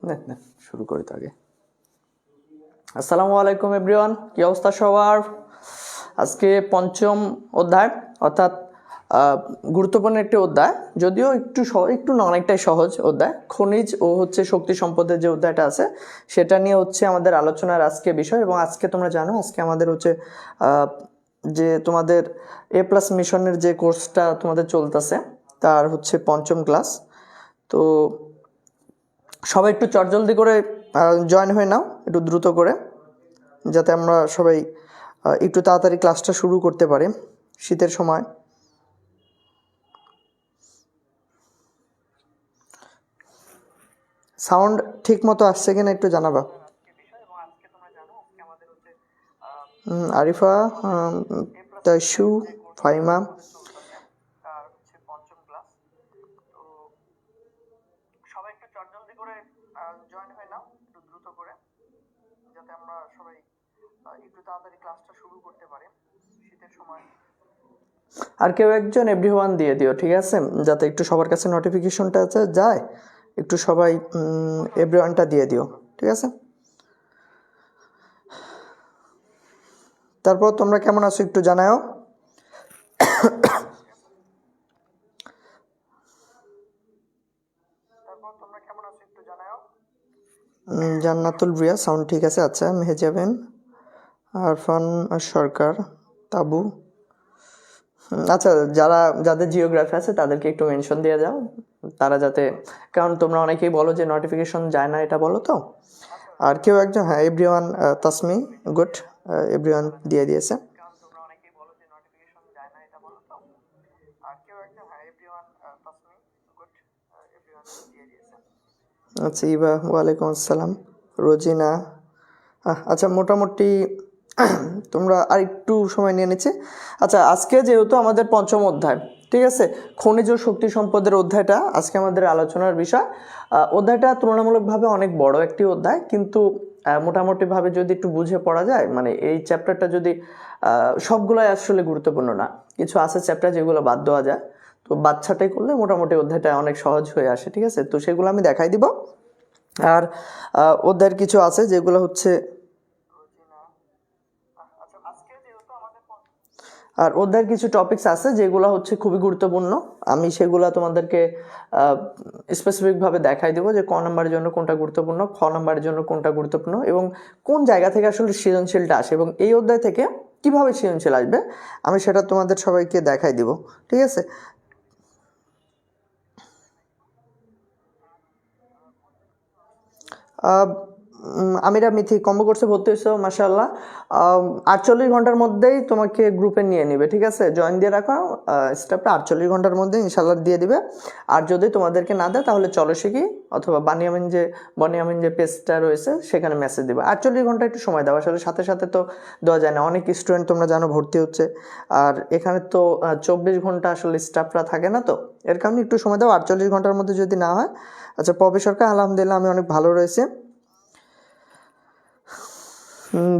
না শুরু করি তো আগে। আসসালামু আলাইকুম এভরিওয়ান, কি অবস্থা সবার? আজকে পঞ্চম অধ্যায়, অর্থাৎ গুরুত্বপূর্ণ একটি অধ্যায়, যদিও একটু না অনেকটাই সহজ অধ্যায়। খনিজ ও হচ্ছে শক্তি সম্পদের যে অধ্যায়টা আছে সেটা নিয়ে হচ্ছে আমাদের আলোচনার আজকে বিষয়। এবং আজকে তোমরা জানো আজকে আমাদের হচ্ছে যে তোমাদের A+ মিশনের যে কোর্সটা তোমাদের চলতেছে তার হচ্ছে পঞ্চম ক্লাস। তো সবাই একটু চটজলদি করে জয়েন হয়ে নাও, একটু দ্রুত করে, যাতে আমরা সবাই একটু তাড়াতাড়ি ক্লাসটা শুরু করতে পারি শীতের সময়। সাউন্ড ঠিক মতো আসছে কিনা একটু জানাবা। আরিফা, তাইশু, ফাইমা। সবাই একটু চটজলদি করে জয়েন হয়ে নাও, একটু দ্রুত করে, যাতে আমরা সবাই একটু তাড়াতাড়ি ক্লাসটা শুরু করতে পারি শীতের সময়। আর কেউ একজন এভরিওয়ান দিয়ে দিও, ঠিক আছে, যাতে একটু সবার কাছে নোটিফিকেশনটা যায়। একটু সবাই এভরিওয়ানটা দিয়ে দিও, ঠিক আছে। তারপর তোমরা কেমন আছো একটু জানাও। জান্নাতুল রিয়া, সাউন্ড ঠিক আছে। আচ্ছা, মেহেজাবেন, আরফান সরকার, তাবু। আচ্ছা, যাদের জিওগ্রাফি আছে তাদেরকে একটু মেনশন দিয়ে যাও, তারা যাতে, কারণ তোমরা অনেকেই বলো যে নোটিফিকেশন যায় না, এটা বলো তো। আর কেউ একজন, হ্যাঁ, এভরিওয়ান, তাসমি, গুড, এভরিওয়ান দিয়ে দিয়েছে। আচ্ছা, ইবা, ওয়ালাইকুম আসসালাম, রোজিনা। আচ্ছা, মোটামুটি তোমরা আর একটু সময় নিয়ে নিচ্ছে। আচ্ছা, আজকে যেহেতু আমাদের পঞ্চম অধ্যায়, ঠিক আছে, খনিজ ও শক্তি সম্পদের অধ্যায়টা আজকে আমাদের আলোচনার বিষয়। অধ্যায়টা তুলনামূলকভাবে অনেক বড় একটি অধ্যায়, কিন্তু মোটামুটিভাবে যদি একটু বুঝে পড়া যায়, মানে এই চ্যাপ্টারটা যদি সবগুলোই আসলে গুরুত্বপূর্ণ না, কিছু আছে চ্যাপ্টার যেগুলো বাদ দেওয়া যায়, তো বাদ ছাঁটাই করলে মোটামুটি অধ্যায়টা অনেক সহজ হয়ে আসে, ঠিক আছে। তো সেগুলো আমি দেখাই দিব। আর অধ্যায়ের কিছু আছে যেগুলো হচ্ছে, আর অধ্যায়ের কিছু টপিকস আছে যেগুলো হচ্ছে খুবই গুরুত্বপূর্ণ। আমি সেগুলো তোমাদেরকে স্পেসিফিকভাবে দেখাই দেবো যে ক নম্বরের জন্য কোনটা গুরুত্বপূর্ণ, খ নম্বরের জন্য কোনটা গুরুত্বপূর্ণ, এবং কোন জায়গা থেকে আসলে সৃজনশীলটা আসে, এবং এই অধ্যায় থেকে কিভাবে সৃজনশীল আসবে আমি সেটা তোমাদের সবাইকে দেখাই দিব, ঠিক আছে। আমিরা মিথি কম্বো কোর্সে ভর্তি হয়েছো, মাশাআল্লাহ। 48 ঘন্টার মধ্যেই তোমাকে গ্রুপে নিয়ে নিবে, ঠিক আছে। জয়েন দিয়ে রাখো, স্টাফটা 48 ঘন্টার মধ্যে ইনশাল্লাহ দিয়ে দিবে। আর যদি তোমাদেরকে না দেয় তাহলে চলো শিখি অথবা বনিয়ামিন যে পেজটা রয়েছে সেখানে মেসেজ দিবে। 48 ঘন্টা একটু সময় দেওয়া, আসলে সাথে সাথে তো দেওয়া যায় না, অনেক স্টুডেন্ট তোমরা জানো ভর্তি হচ্ছে, আর এখানে তো 24 ঘন্টা আসলে স্টাফরা থাকে না, তো এর কারণে একটু সময় দাও। 48 ঘন্টার মধ্যে যদি না হয়, আচ্ছা, প্রফেসরকে আলহামদুলিল্লাহ আমি অনেক ভালো রয়েছে।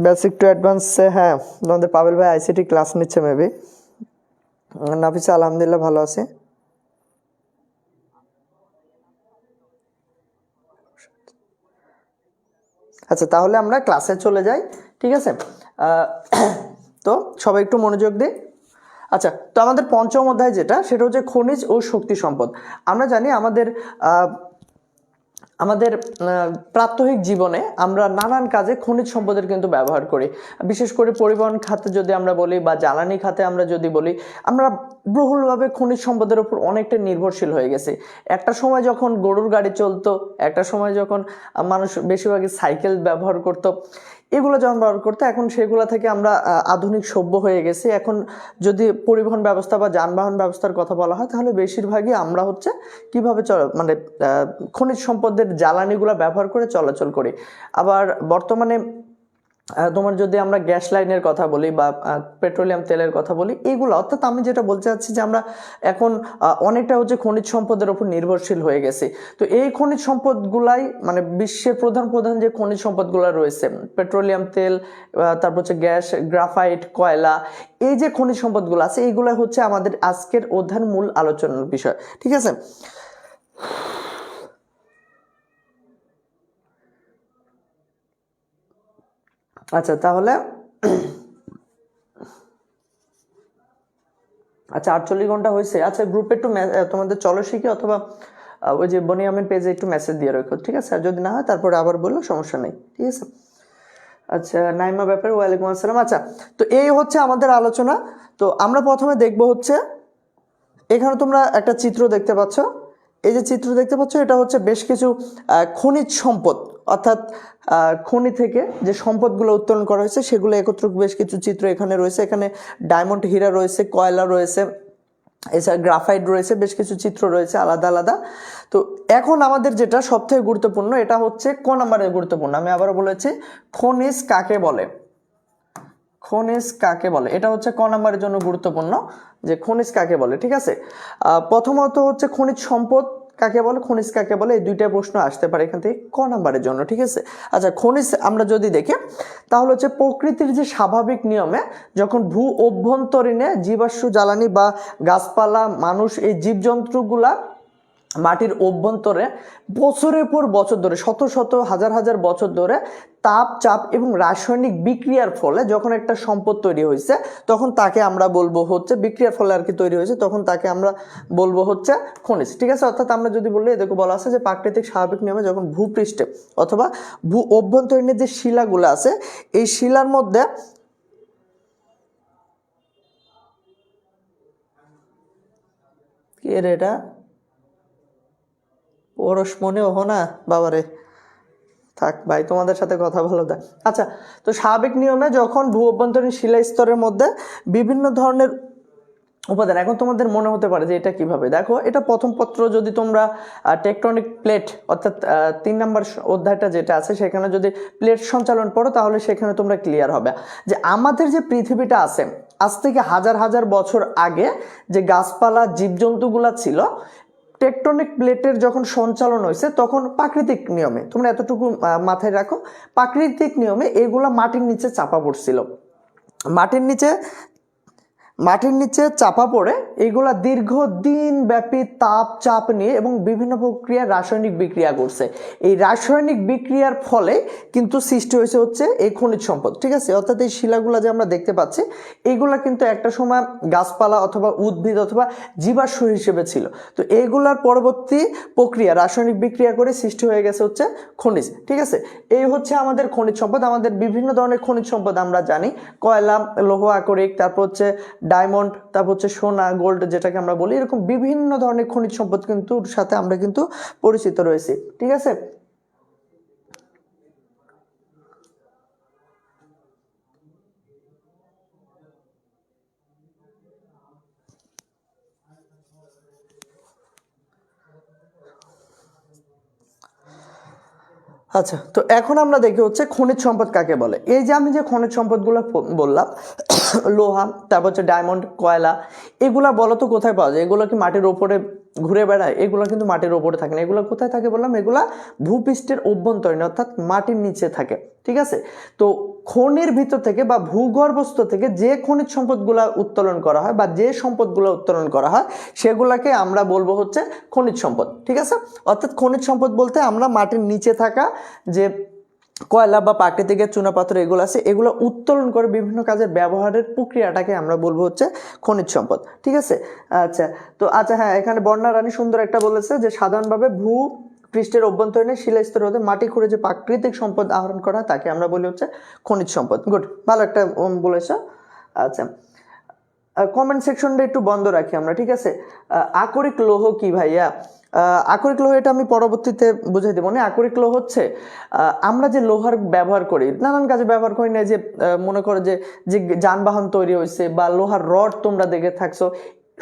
বেসিক টু অ্যাডভান্সে, হ্যাঁ, তোমাদের পাবেল ভাই আইসিটি ক্লাস নিচ্ছে মেবি। নাফিসা আলহামদুলিল্লাহ ভালো আছে। আচ্ছা, তাহলে আমরা ক্লাসে চলে যাই, ঠিক আছে। তো সবাই একটু মনোযোগ দিই। আচ্ছা, তো আমাদের পঞ্চম অধ্যায় যেটা, সেটা হচ্ছে খনিজ ও শক্তি সম্পদ। আমরা জানি আমাদের প্রাত্যহিক জীবনে আমরা নানান কাজে খনিজ সম্পদের কিন্তু ব্যবহার করি। বিশেষ করে পরিবহন খাতে যদি আমরা বলি বা জ্বালানি খাতে আমরা যদি বলি, আমরা বহুলভাবে খনিজ সম্পদের উপর অনেকটা নির্ভরশীল হয়ে গেছি। একটা সময় যখন গরুর গাড়ি চলতো, একটা সময় যখন মানুষ বেশিরভাগই সাইকেল ব্যবহার করতো, এগুলো যখন ব্যবহার করতো, এখন সেগুলো থেকে আমরা আধুনিক সভ্য হয়ে গেছি। এখন যদি পরিবহন ব্যবস্থা বা যানবাহন ব্যবস্থার কথা বলা হয়, তাহলে বেশিরভাগই আমরা হচ্ছে কীভাবে মানে খনিজ সম্পদের জ্বালানিগুলো ব্যবহার করে চলাচল করি। আবার বর্তমানে তোমার যদি আমরা গ্যাস লাইনের কথা বলি বা পেট্রোলিয়াম তেলের কথা বলি, এগুলো, অর্থাৎ আমি যেটা বলতে চাচ্ছি যে আমরা এখন অনেকটা হচ্ছে খনিজ সম্পদের উপর নির্ভরশীল হয়ে গেছি। তো এই খনিজ সম্পদগুলাই, মানে বিশ্বের প্রধান যে খনিজ সম্পদগুলো রয়েছে, পেট্রোলিয়াম তেল, তারপর হচ্ছে গ্যাস, গ্রাফাইট, কয়লা, এই যে খনিজ সম্পদগুলো আছে, এইগুলো হচ্ছে আমাদের আজকের অধ্যায়ের মূল আলোচনার বিষয়, ঠিক আছে। আচ্ছা তাহলে আচ্ছা 48 ঘন্টা হয়েছে। আচ্ছা গ্রুপে একটু তোমাদের চলো শিখি, অথবা ওই যে বনিয়ামের পেজে একটু মেসেজ দিয়ে রাখো, ঠিক আছে? আর যদি না হয় তারপরে আবার বললো, সমস্যা নেই, ঠিক আছে? আচ্ছা নাইমা ব্যাপারে ওয়ালাইকুম আসসালাম। আচ্ছা তো এই হচ্ছে আমাদের আলোচনা। তো আমরা প্রথমে দেখব হচ্ছে, এখানে তোমরা একটা চিত্র দেখতে পাচ্ছ, এই যে চিত্র দেখতে পাচ্ছ এটা হচ্ছে বেশ কিছু খনিজ সম্পদ, অর্থাৎ খনি থেকে যে সম্পদগুলো উত্তোলন করা হয়েছে সেগুলো একত্র বেশ কিছু চিত্র এখানে রয়েছে। এখানে ডায়মন্ড, হীরা রয়েছে, কয়লা রয়েছে, এছাড়া গ্রাফাইট রয়েছে, বেশ কিছু চিত্র রয়েছে আলাদা আলাদা। তো এখন আমাদের যেটা সবথেকে গুরুত্বপূর্ণ, এটা হচ্ছে ক নম্বরে গুরুত্বপূর্ণ, আমি আবারও বলেছি খনিজ কাকে বলে, খনিজ কাকে বলে, এটা হচ্ছে ক নম্বরের জন্য গুরুত্বপূর্ণ যে খনিজ কাকে বলে, ঠিক আছে? প্রথমত হচ্ছে খনিজ সম্পদ কাকে বলে, খনিজ কাকে বলে, এই দুইটা প্রশ্ন আসতে পারে এখান থেকে ক নম্বরের জন্য, ঠিক আছে? আচ্ছা খনিজ আমরা যদি দেখি তাহলে হচ্ছে প্রকৃতির যে স্বাভাবিক নিয়মে যখন ভূ অভ্যন্তরীণে জীবাশ্ম জ্বালানি বা গাছপালা, মানুষ, এই জীবজন্তুগুলা মাটির অভ্যন্তরে বছরের পর বছর ধরে, শত শত হাজার হাজার বছর ধরে তাপ, চাপ এবং রাসায়নিক বিক্রিয়ার ফলে যখন একটা সম্পদ তৈরি হয়েছে, তখন তাকে আমরা বলবো হচ্ছে, বিক্রিয়ার ফলে আর কি তৈরি হয়েছে, তখন তাকে আমরা বলবো হচ্ছে খনিজ, ঠিক আছে? অর্থাৎ আমরা যদি বলি, দেখো বলা আছে যে প্রাকৃতিক স্বাভাবিক নিয়মে যখন ভূপৃষ্ঠে অথবা ভূ অভ্যন্তরীণের যে শিলাগুলো আছে, এই শিলার মধ্যে কি এর এটা পরশ মনে ওহো না বাবারে, থাক ভাই, তোমাদের সাথে কথা ভালো দেয়। আচ্ছা তো স্বাভাবিক নিয়মে যখন ভূ অভ্যন্তরীণ শিলা স্তরের মধ্যে বিভিন্ন ধরনের উপাদান, এখন তোমাদের মনে হতে পারে যে এটা কিভাবে, দেখো এটা প্রথম পত্র যদি তোমরা টেকটনিক প্লেট অর্থাৎ 3 নম্বর অধ্যায়টা যেটা আছে সেখানে যদি প্লেট সঞ্চালন পড়ো, তাহলে সেখানে তোমরা ক্লিয়ার হবে যে আমাদের যে পৃথিবীটা আছে, আজ থেকে হাজার হাজার বছর আগে যে গাছপালা, জীবজন্তুগুলা ছিল, টেকটনিক প্লেটের যখন সঞ্চালন হয়েছে তখন প্রাকৃতিক নিয়মে, তোমরা এতটুকু মাথায় রাখো, প্রাকৃতিক নিয়মে এগুলা মাটির নিচে চাপা পড়ছিল, মাটির নিচে চাপা পড়ে এগুলা দীর্ঘদিন ব্যাপী তাপ, চাপ নিয়ে এবং বিভিন্ন প্রক্রিয়া রাসায়নিক বিক্রিয়া করছে। এই রাসায়নিক বিক্রিয়ার ফলে কিন্তু সৃষ্টি হয়েছে হচ্ছে এই খনিজ সম্পদ, ঠিক আছে? অর্থাৎ এই শিলাগুলা যে আমরা দেখতে পাচ্ছি, এইগুলা কিন্তু একটা সময় গাছপালা অথবা উদ্ভিদ অথবা জীবাশ্ম হিসেবে ছিল। তো এইগুলার পরবর্তী প্রক্রিয়া রাসায়নিক বিক্রিয়া করে সৃষ্টি হয়ে গেছে হচ্ছে খনিজ, ঠিক আছে? এই হচ্ছে আমাদের খনিজ সম্পদ। আমাদের বিভিন্ন ধরনের খনিজ সম্পদ আমরা জানি, কয়লা, লৌহ আকরিক, তারপর হচ্ছে ডায়মন্ড, তারপর হচ্ছে সোনা, গোল্ড যেটাকে আমরা বলি, এরকম বিভিন্ন ধরনের খনিজ সম্পদ কিন্তু সাথে আমরা কিন্তু পরিচিত রয়েছি, ঠিক আছে? আচ্ছা তো এখন আমরা দেখি হচ্ছে খনিজ সম্পদ কাকে বলে। এই যে আমি যে খনিজ সম্পদগুলো বললাম, লোহা, তারপর হচ্ছে ডায়মন্ড, কয়লা, এগুলা বলো তো কোথায় পাওয়া যায়? এগুলো কি মাটির ওপরে ঘুরে বেড়ায়? এগুলো কিন্তু মাটির ওপরে থাকে না। এগুলো কোথায় থাকে বললাম? এগুলা ভূপৃষ্ঠের অভ্যন্তরীণ অর্থাৎ মাটির নিচে থাকে, ঠিক আছে? তো খনির ভিতর থেকে বা ভূগর্ভস্থ থেকে যে খনিজ সম্পদগুলা উত্তোলন করা হয় বা যে সম্পদগুলো উত্তোলন করা হয় সেগুলাকে আমরা বলবো হচ্ছে খনিজ সম্পদ, ঠিক আছে? অর্থাৎ খনিজ সম্পদ বলতে আমরা মাটির নিচে থাকা যে কয়লা বা প্রাকৃতিক চুনাপাথর এগুলো আছে, এগুলো উত্তোলন করে বিভিন্ন কাজের ব্যবহারের প্রক্রিয়াটাকে আমরা বলবো হচ্ছে খনিজ সম্পদ, ঠিক আছে? আচ্ছা তো আচ্ছা হ্যাঁ, এখানে বর্ণা রানী সুন্দর একটা বলেছে যে সাধারণভাবে ভূ পৃষ্ঠের অভ্যন্তরীণে শিলাস্তর হতে মাটি খুঁড়ে যে প্রাকৃতিক সম্পদ আহরণ করা তাকে আমরা বলি হচ্ছে খনিজ সম্পদ। গুড, ভালো একটা বলেছ। আচ্ছা কমেন্ট সেকশনটা একটু বন্ধ রাখি আমরা, ঠিক আছে? আকরিক লৌহ কি ভাইয়া? আকরিক লৌহ এটা আমি পরবর্তীতে বুঝাই দেবো না। আকরিক লৌহ হচ্ছে আমরা যে লোহার ব্যবহার করি, নানান কাজে ব্যবহার করি না, যে মনে করো যে যে যানবাহন তৈরি হয়েছে বা লোহার রড তোমরা দেখে থাকছো,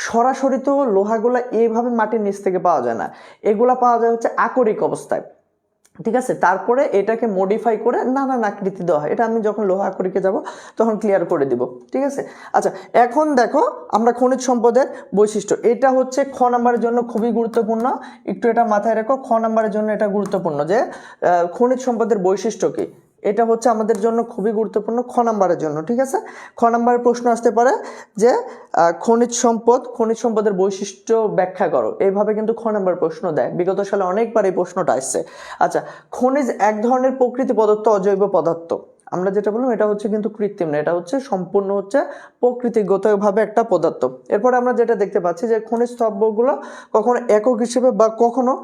সরাসরি তো লোহাগুলা এইভাবে মাটির নিচ থেকে পাওয়া যায় না, এগুলা পাওয়া যায় হচ্ছে আকরিক অবস্থায়, ঠিক আছে? তারপরে এটাকে মডিফাই করে নানান আকৃতি দেওয়া হয়। এটা আমি যখন লোহা আকরিকে যাব তখন ক্লিয়ার করে দিব, ঠিক আছে? আচ্ছা এখন দেখো আমরা খনিজ সম্পদের বৈশিষ্ট্য, এটা হচ্ছে খ নাম্বারের জন্য খুবই গুরুত্বপূর্ণ, একটু এটা মাথায় রাখো। খ নাম্বারের জন্য এটা গুরুত্বপূর্ণ যে খনিজ সম্পদের বৈশিষ্ট্য কি, এটা হচ্ছে আমাদের জন্য খুবই গুরুত্বপূর্ণ খ নাম্বারের জন্য, ঠিক আছে? খ নাম্বারের প্রশ্ন আসতে পারে যে খনিজ সম্পদের বৈশিষ্ট্য ব্যাখ্যা করো, এইভাবে কিন্তু খ নাম্বার প্রশ্ন দেয়। বিগত সালে অনেকবার এই প্রশ্নটা আসছে। আচ্ছা খনিজ এক ধরনের প্রকৃতি প্রদত্ত অজৈব পদার্থ। আমরা যেটা বললাম এটা হচ্ছে কিন্তু কৃত্রিম না, এটা হচ্ছে সম্পূর্ণ হচ্ছে প্রকৃতিগতভাবে একটা পদার্থ। এরপরে আমরা যেটা দেখতে পাচ্ছি যে খনিজ স্তম্ভগুলো কখনো একক হিসেবে বা কখনো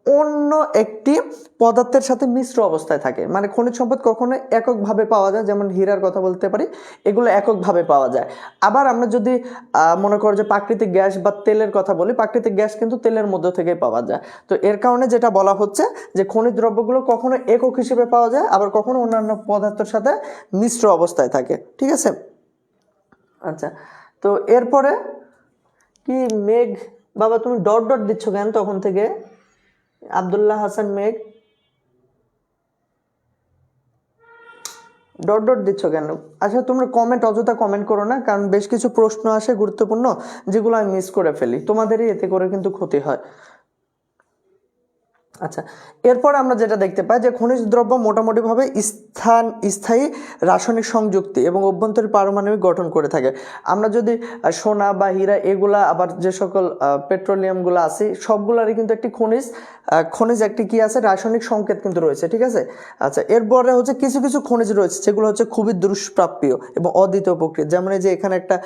অন্য একটি পদার্থের সাথে মিশ্র অবস্থায় থাকে। মানে খনিজ সম্পদ কখনো এককভাবে পাওয়া যায়, যেমন হীরার কথা বলতে পারি, এগুলো এককভাবে পাওয়া যায়। আবার আমরা যদি মনে করো যে প্রাকৃতিক গ্যাস বা তেলের কথা বলি, প্রাকৃতিক গ্যাস কিন্তু তেলের মধ্যে থেকে পাওয়া যায়। তো এর কারণে যেটা বলা হচ্ছে যে খনিজ দ্রব্যগুলো কখনো একক হিসেবে পাওয়া যায়, আবার কখনো অন্যান্য পদার্থের সাথে মিশ্র অবস্থায় থাকে। ঠিক আছে, আচ্ছা। তো এরপরে কি মেঘ, বাবা তুমি ডট ডট দিচ্ছ কেন তখন থেকে? আব্দুল্লাহ হাসান মেঘ ডট ডট দিচ্ছ কেন? আচ্ছা তোমরা কমেন্ট অযথা কমেন্ট করো না, কারণ বেশ কিছু প্রশ্ন আসে গুরুত্বপূর্ণ, যেগুলো আমি মিস করে ফেলি, তোমাদেরই এতে করে কিন্তু ক্ষতি হয়। আচ্ছা, এরপর আমরা যেটা দেখতে পাই যে খনিজ দ্রব্য মোটামুটিভাবে স্থায়ী রাসায়নিক সংযুক্তি এবং অভ্যন্তরীণ পারমাণবিক গঠন করে থাকে। আমরা যদি সোনা বা হীরা এগুলা, আবার যে সকল পেট্রোলিয়ামগুলো আছে, সবগুলারই কিন্তু একটি খনিজ একটি কি আছে, রাসায়নিক সংকেত কিন্তু রয়েছে। ঠিক আছে, আচ্ছা। এরপরে হচ্ছে কিছু কিছু খনিজ রয়েছে যেগুলো হচ্ছে খুবই দুষ্প্রাপ্য এবং অদ্বিতীয় প্রকৃতি, যেমন এই যে এখানে একটা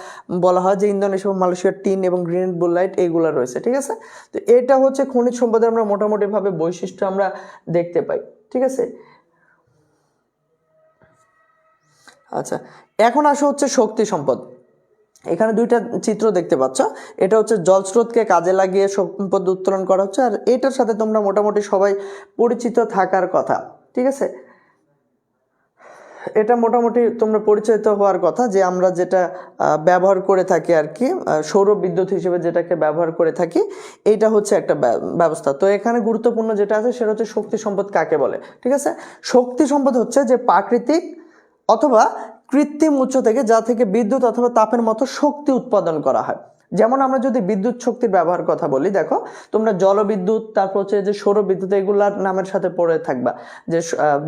বলা হয় যে ইন্দোনেশিয়া এবং মালয়েশিয়ার টিন এবং গ্রিন বুলাইট এইগুলো রয়েছে। ঠিক আছে, তো এটা হচ্ছে খনিজ সম্পদের আমরা মোটামুটিভাবে বৈশিষ্ট্য আমরা দেখতে পাই। ঠিক আছে, আচ্ছা। এখন আসা হচ্ছে শক্তি সম্পদ। এখানে দুইটা চিত্র দেখতে পাচ্ছ, এটা হচ্ছে জলস্রোতকে কাজে লাগিয়ে সম্পদ উত্তোলন করা হচ্ছে, আর এটার সাথে তোমরা মোটামুটি সবাই পরিচিত থাকার কথা। ঠিক আছে, এটা মোটামুটি তোমরা পরিচিত হওয়ার কথা যে আমরা যেটা ব্যবহার করে থাকি আর কি, সৌর বিদ্যুৎ হিসেবে যেটাকে ব্যবহার করে থাকি, এইটা হচ্ছে একটা ব্যবস্থা। তো এখানে গুরুত্বপূর্ণ যেটা আছে সেটা হচ্ছে শক্তি সম্পদ কাকে বলে। ঠিক আছে, শক্তি সম্পদ হচ্ছে যে প্রাকৃতিক অথবা কৃত্রিম উৎস থেকে, যা থেকে বিদ্যুৎ অথবা তাপের মতো শক্তি উৎপাদন করা হয়। যেমন আমরা যদি বিদ্যুৎ শক্তির ব্যবহার কথা বলি, দেখো তোমরা জলবিদ্যুৎ, তারপর হচ্ছে যে সৌর বিদ্যুৎ, এগুলার নামের সাথে পড়ে থাকবা যে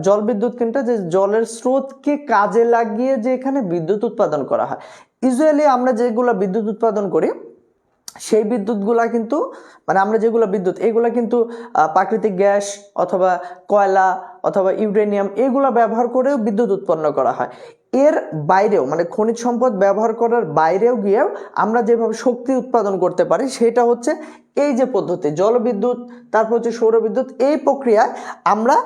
জল বিদ্যুৎ কিন্তু যে জলের স্রোতকে কাজে লাগিয়ে যে এখানে বিদ্যুৎ উৎপাদন করা হয়। ইউজুয়ালি আমরা যেগুলো বিদ্যুৎ উৎপাদন করি সেই বিদ্যুৎগুলা কিন্তু, মানে আমরা যেগুলো বিদ্যুৎ, এগুলা কিন্তু প্রাকৃতিক গ্যাস অথবা কয়লা অথবা ইউরেনিয়াম এগুলো ব্যবহার করেও বিদ্যুৎ উৎপন্ন করা হয়। এর বাইরেও, মানে খনিজ সম্পদ ব্যবহার করার বাইরেও গিয়েও আমরা যেভাবে শক্তি উৎপাদন করতে পারি সেটা হচ্ছে এই যে পদ্ধতি, জলবিদ্যুৎ, তারপর হচ্ছে সৌরবিদ্যুৎ, এই প্রক্রিয়ায় আমরা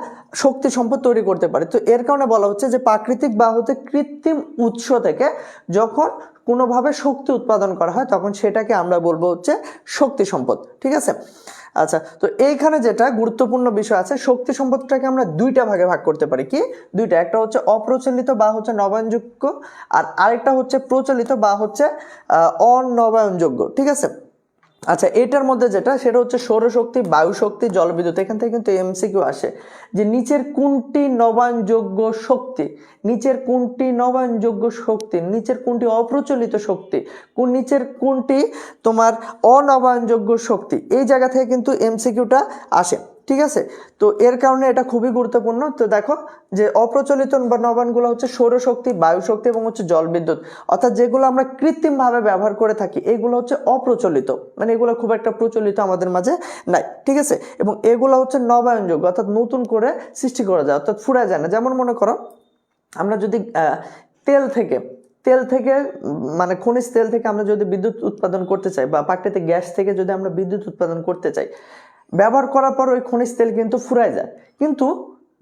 শক্তি সম্পদ তৈরি করতে পারি। তো এর কারণে বলা হচ্ছে যে প্রাকৃতিক বা হচ্ছে কৃত্রিম উৎস থেকে যখন কোনোভাবে শক্তি উৎপাদন করা হয় তখন সেটাকে আমরা বলবো হচ্ছে শক্তি সম্পদ। ঠিক আছে, আচ্ছা। তো এইখানে যেটা গুরুত্বপূর্ণ বিষয় আছে, শক্তি সম্পদটাকে আমরা দুইটা ভাগে ভাগ করতে পারি। কি দুইটা? একটা হচ্ছে অপ্রচলিত বা হচ্ছে নবায়নযোগ্য, আর আরেকটা হচ্ছে প্রচলিত বা হচ্ছে অনবায়নযোগ্য। ঠিক আছে, আচ্ছা। এটার মধ্যে যেটা, সেটা হচ্ছে সৌরশক্তি, বায়ু শক্তি, জলবিদ্যুৎ। এখান থেকে কিন্তু এমসিকিউ আসে যে নিচের কোনটি নবায়নযোগ্য শক্তি, নিচের কোনটি নবায়নযোগ্য শক্তি, নিচের কোনটি অপ্রচলিত শক্তি, নিচের কোনটি তোমার অনবায়নযোগ্য শক্তি, এই জায়গা থেকে কিন্তু এমসিকিউটা আসে। ঠিক আছে, তো এর কারণে এটা খুবই গুরুত্বপূর্ণ। তো দেখো যে অপ্রচলিত বা নবায়নগুলো হচ্ছে সৌরশক্তি, বায়ু শক্তি এবং হচ্ছে জলবিদ্যুৎ, অর্থাৎ যেগুলো আমরা কৃত্রিমভাবে ব্যবহার করে থাকি এগুলো হচ্ছে অপ্রচলিত, মানে এগুলো খুব একটা প্রচলিত আমাদের মাঝে নাই। ঠিক আছে, এবং এগুলো হচ্ছে নবায়নযোগ্য, অর্থাৎ নতুন করে সৃষ্টি করা যায়, অর্থাৎ ফুরায় যায় না। যেমন মনে করো আমরা যদি তেল থেকে মানে খনিজ তেল থেকে আমরা যদি বিদ্যুৎ উৎপাদন করতে চাই, বা প্রাকৃতিক গ্যাস থেকে যদি আমরা বিদ্যুৎ উৎপাদন করতে চাই, ব্যবহার করার পর ওই খনিজ তেল কিন্তু ফুরায় যায়, কিন্তু